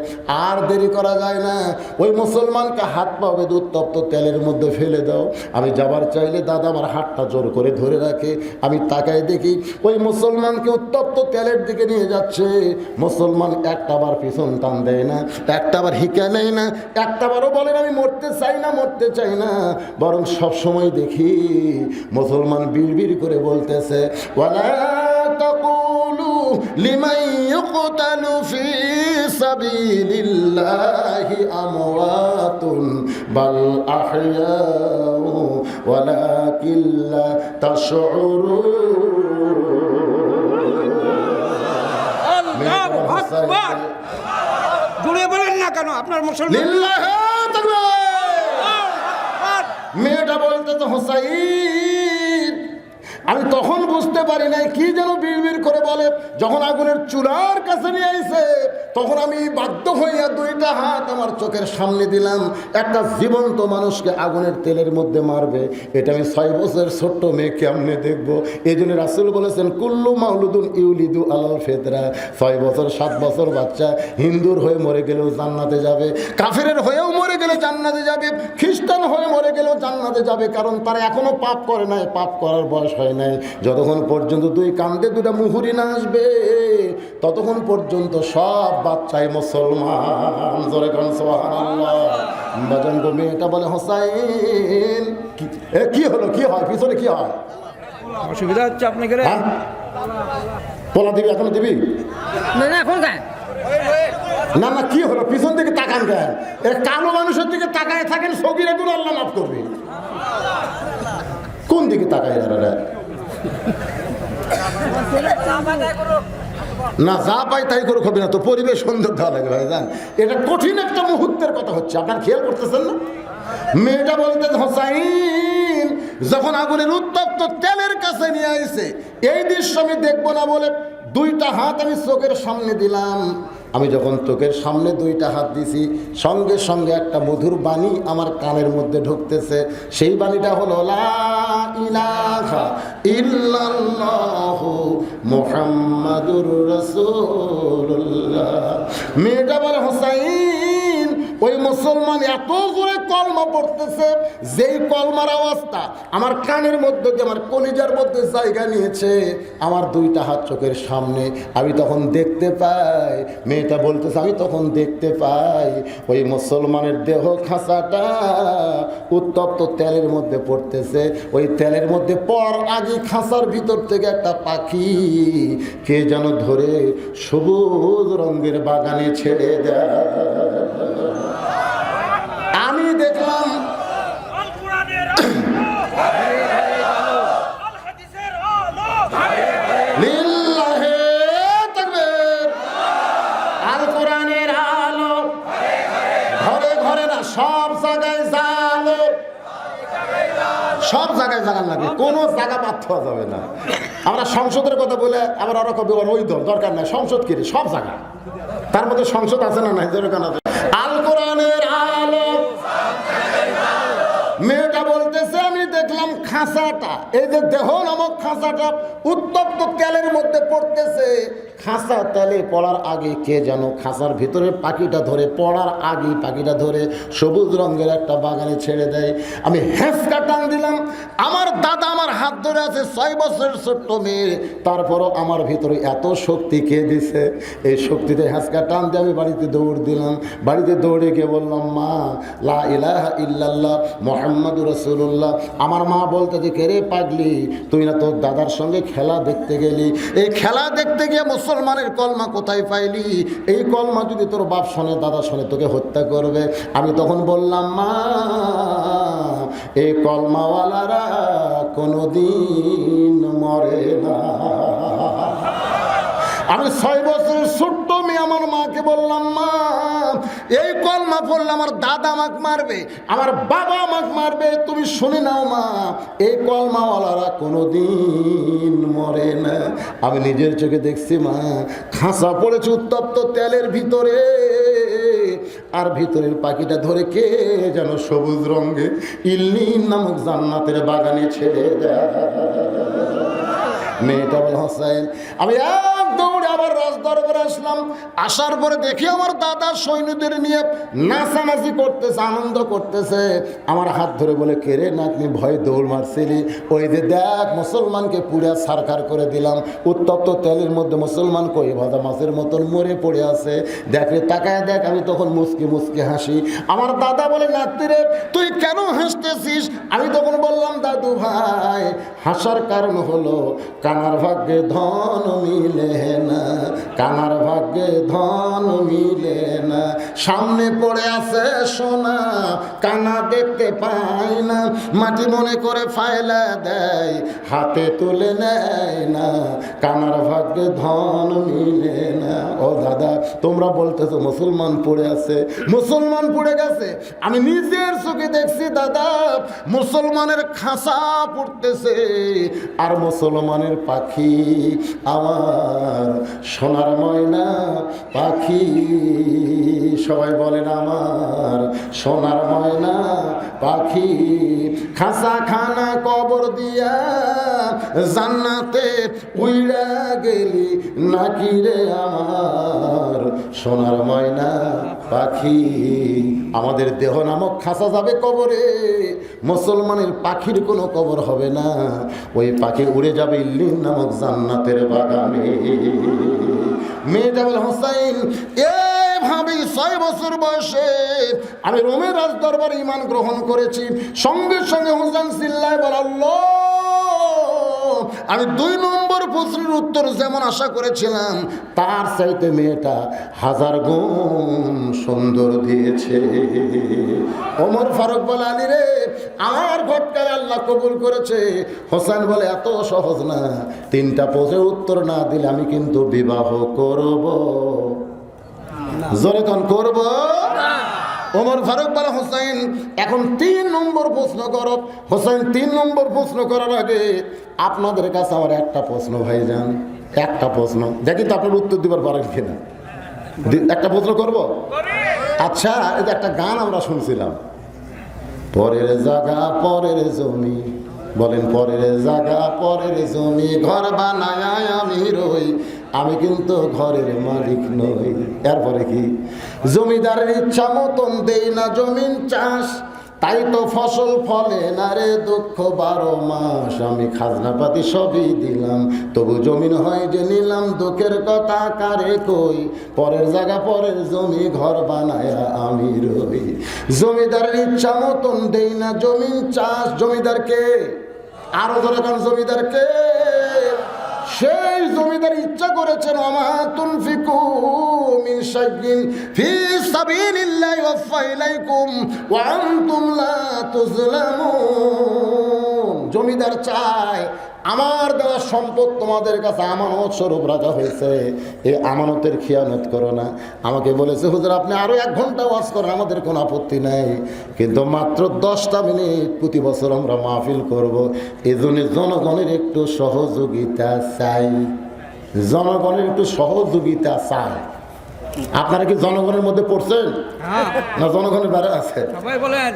আর দেরি করা যায় না, ওই মুসলমানকে হাত পা বেঁধে উত্তপ্ত তেলের মধ্যে ফেলে দাও। আমি যাবার চাইলে দাদা আমার হাতটা জোর করে ধরে রাখে। আমি তাকায় দেখি ওই মুসলমানকে উত্তপ্ত তেলের দিকে নিয়ে যাচ্ছে। মুসলমান একটাবার পিছন টান দেয় না, একটাবার হিকা নেয় না, একটাবারও বলেন আমি মরতে চাই না, মরতে চাই না, বরং সবসময় দেখি মুসলমান বিড়বিড় করে বলতেছে, ওয়ালা তাকুলু লিমান ইউকতালু ফি সাবিলিল্লাহি আমওয়াতুন বাল আহইয়াউ ওয়ালাকিন লা তাশউরুন। আল্লাহু আকবার। জুড়ে বলেন না কেন আপনার মুসলমান? লিল্লাহি তাকবীর। মেয়েটা বলতে তো, হোসাইন, আমি তখন বুঝতে পারি নাই কি যেন বিড়বিড় করে বলে। যখন আগুনের চুলার কাছে নিয়ে আইছে, তখন আমি বাধ্য হইয়া দুইটা হাত আমার চোখের সামনে দিলাম। একটা জীবন্ত মানুষকে আগুনের তেলের মধ্যে মারবে, এটা আমি 6 বছরের ছোট্ট মেয়ে কেমনে দেখবো? এই জন্য রাসূল বলেছেন, কুল্লু মাউলুদুন ইউলিদু আলাল ফিতরা। 6 বছর 7 বছর বাচ্চা হিন্দুর হয়ে মরে গেলেও জান্নাতে যাবে, কাফেরের হয়েও মরে গেলে জান্নাতে যাবে, খ্রিস্টান হয়ে মরে গেলেও জান্নাতে যাবে, কারণ তারা এখনো পাপ করে নাই, পাপ করার বয়স হয় নাই। যতক্ষণ পর্যন্ত দুই কান্দে দুটা মুহুরি না আসবে, ততক্ষণ পর্যন্ত সব বাচ্চাই মুসলমান। জোরে কোন সুবহানাল্লাহ। বাজান গো, মেয়েটা বলে, হোসাইন কি হলো, কি হয় পিছনে, কি হয়? অসুবিধা হচ্ছে আপনি গেলে? হ্যাঁ, পোলা দিবি, এখনো দিবি না না, এখন দেন না? না, কি হলো? পিছন দিকে তাকান কেন? কালো মানুষের দিকে তাকায় থাকেন, সগীরা গুলো আল্লাহ মাফ করবে। কোন দিকে তাকায় যারা? না, যা পাই তাই করে হবে না তো, পরিবেশ সুন্দর দেওয়া লাগে ভাই জান। এটা কঠিন একটা মুহূর্তের কথা হচ্ছে, আপনার খেয়াল করতেছেন না? মেয়েটা বলতে, হোসাইন যখন আগুনের উত্তপ্ত তেলের কাছে নিয়ে আইছে, এই দৃশ্য আমি দেখবো না বলে দুইটা হাত আমি চোখের সামনে দিলাম। আমি যখন চোখের সামনে দুইটা হাত দিছি, সঙ্গে সঙ্গে একটা মধুর বাণী আমার কানের মধ্যে ঢুকতেছে। সেই বাণীটা হলো, লা ইলাহা ইল্লাল্লাহু মুহাম্মাদুর রাসূলুল্লাহ। মেয়েটা বলে, হোসাইন ওই মুসলমান এত জোরে কলমা পড়তেছে, যেই কলমার আওয়াজটা আমার কানের মধ্যে দিয়ে আমার কলিজার মধ্যে জায়গা নিয়েছে। আমার দুইটা হাত চোখের সামনে, আমি তখন দেখতে পাই, মেয়েটা বলতেছে, আমি তখন দেখতে পাই ওই মুসলমানের দেহ খাঁচাটা উত্তপ্ত তেলের মধ্যে পড়তেছে। ওই তেলের মধ্যে পর আগে খাঁচার ভিতর থেকে একটা পাখি কে যেন ধরে সবুজ রঙের বাগানে ছেড়ে দেয়। আমি দেখলাম লিল্লাহি তাকবীর। আল কোরআনের আলো ঘরে ঘরে না, সব জায়গায় জালো, সব জায়গায় জাগান লাগে, কোনো জায়গা বাদ দেওয়া যাবে না। আমরা সংসদের কথা বলে আবার ওরা কবি ওই দরকার নাই, সংসদ কি সব জায়গা, তার মধ্যে সংসদ আছে না নাই? আল কোরআনের আলো। মেয়েটা বলতেছে, আমি দেখলাম খাঁচাটা, এই যে দেহ নামক খাঁচাটা উত্তপ্ত তেলের মধ্যে পড়তেছে। খাঁচা তেলে পড়ার আগে কে যেন খাঁচার ভিতরে পাখিটা ধরে, পড়ার আগে পাখিটা ধরে সবুজ রঙের একটা বাগানে ছেড়ে দেয়। আমি হ্যাঁচকা টান দিলাম। আমার দাদা আমার হাত ধরে আছে, 6 বছরের ছোট্ট মেয়ে, তারপরও আমার ভিতরে এত শক্তি কে দিছে? এই শক্তিতে হ্যাঁচকা টান দিয়ে আমি বাড়িতে দৌড় দিলাম। বাড়িতে দৌড়ে গিয়ে বললাম, মা, লা ইলাহা ইল্লাল্লাহ মুহাম্মাদুর রাসূলুল্লাহ। আমার মা বলতে যে, কে রে পাগলি, তুই না তোর দাদার সঙ্গে খেলা দেখতে গেলি, এই খেলা দেখতে গিয়ে মুসলমানের কলমা কোথায় পাইলি? এই কলমা যদি তোর বাপ শোনে, দাদা শোনে, তোকে হত্যা করবে। আমি তখন বললাম, মা, এই কলমাওয়ালারা কোনোদিন মরে না। আমি 6 বছরের ছোট্ট মেয়ে আমার মাকে বললাম, মা, এই কলমা পড়লে আমার দাদা আমাকে মারবে, আমার বাবা আমাকে মারবে, তুমি শুনে নাও মা, এই কলমাওয়ালারা কোনোদিন মরে না। আমি নিজের চোখে দেখছি মা, খাঁচা পড়েছে উত্তপ্ত তেলের ভিতরে, আর ভিতরের পাখিটা ধরে কে যেন সবুজ রঙে ইল্লিন নামক জান্নাতের বাগানে ছেড়ে দেয়। মেয়েটা বলে হোসেন আমি এক দৌড়ে আবার রাজদরবারে আসলাম। আসার পরে দেখি আমার দাদা সৈন্যদের নিয়ে নাচানাচি করতেছে, আনন্দ করতেছে। আমার হাত ধরে বলে কে রে নাতনি ভয় দৌড় মারছিলি? ওই যে দেখ মুসলমানকে পুড়া সারকার করে দিলাম, উত্তপ্ত তেলের মধ্যে মুসলমান কই ভাজা মাছের মতন মরে পড়ে আছে, দেখ রে তাকায় দেখ। আমি তখন মুসকি মুসকি হাসি। আমার দাদা বলে নাতনি রে তুই কেন হাসতেছিস? আমি তখন বললাম দাদু ভাই হাসার কারণ হলো কানার ভাগ্যে ধন মিলে না, কানার ভাগ্যে ধন মিলে না, সামনে পড়ে আছে সোনা কানা দেখতে পায় না, মাটি মনে করে ফায়লা দেয় হাতে তুলে নেয় না, কানার ভাগ্যে ধন মিলে না। ও দাদা তোমরা বলতেছো মুসলমান পড়ে আছে, মুসলমান পড়ে গেছে, আমি নিজের চোখে দেখছি দাদা মুসলমানের খাসা পড়তেছে আর মুসলমানের পাখি আমার সোনার ময়না পাখি, সবাই বলেন আমার সোনার ময়না পাখি, খাসা খানা কবর দিয়া জান্নাতে উইড়া গেলি নাকি রে আমার সোনার ময়না পাখি। আমাদের দেহ নামক খাসা যাবে কবরে, মুসলমানের পাখির কোনো কবর হবে না, ওই পাখি উড়ে যাবে ইল্লিন নামক জান্নাতের বাগানে। মেয়েটা বলে হোসাইন এভাবে 6 বছর বয়সে আমি রোমের রাজদরবারে ঈমান গ্রহণ করেছি। সঙ্গে সঙ্গে হোসেন চিল্লায় বলে আল্লাহ, আমি 2 নম্বর প্রশ্নের উত্তর যেমন আশা করেছিলাম তার চাইতে মেয়েটা 1000 গুণ সুন্দর দিয়েছে। ওমর ফারুক বলে আলী রে আমার ভটকায় আল্লাহ কবুল করেছে। হোসেন বলে এত সহজ না, 3টা প্রশ্নের উত্তর না দিলে আমি কিন্তু বিবাহ করব। জোরে কোন করব? ওমর ফারুক বলে হোসেন এখন 3 নম্বর প্রশ্ন করো। হোসেন 3 নম্বর প্রশ্ন করার আগে আপনাদের কাছে আমার একটা প্রশ্ন ভাইজান, একটা প্রশ্ন দেখি তো আপনার উত্তর দিবার পারেন কিনা। একটা প্রশ্ন করব? আচ্ছা এই যে একটা গান আমরা শুনছিলাম, পরের জায়গা পরের জমি, বলেন পরের জায়গা পরের জমি, ঘর বানায় আমি রই, আমি কিন্তু ঘরের মালিক নই। এরপরে কি? জমিদারের ইচ্ছা মতন দেই না জমিন চাষ, তাই তো ফসল ফলে না রে দুঃখ 12 মাস, আমি খাজনা পাতি সবই দিলাম তবু জমিন হয় যে নিলাম, দুঃখের কথা কারে কই, পরের জায়গা পরের জমি ঘর বানায় আমি রই, জমিদারের ইচ্ছা মতন দেই না জমিন চাষ। জমিদারকে আরো ধরে কারণ জমিদারকে সেই জমিদার ইচ্ছা করেছেন ওমা তুনফিকু মিন শাইইন ফি সাবিলিল্লাহি ওয়াফা ইলাইকুম ওয়া আনতুম লা তুজলামুন। জমিদার চায় আমার দেওয়া সম্পদ তোমাদের কাছে আমানত স্বরূপ রাখা হয়েছে, এই আমানতের খেয়ানত করো না। আমাকে বলেছে হুজুর আপনি আরো 1 ঘন্টা ওয়াজ করেন, আমাদের কোনো আপত্তি নাই, কিন্তু মাত্র 10টা মিনিট প্রতি বছর আমরা মাহফিল করব, এজন্য জনগণের একটু সহযোগিতা চাই, জনগণের একটু সহযোগিতা চাই। আপনারা কি জনগণের মধ্যে পড়ছেন না জনগণের বাইরে আছে? সবাই বলেন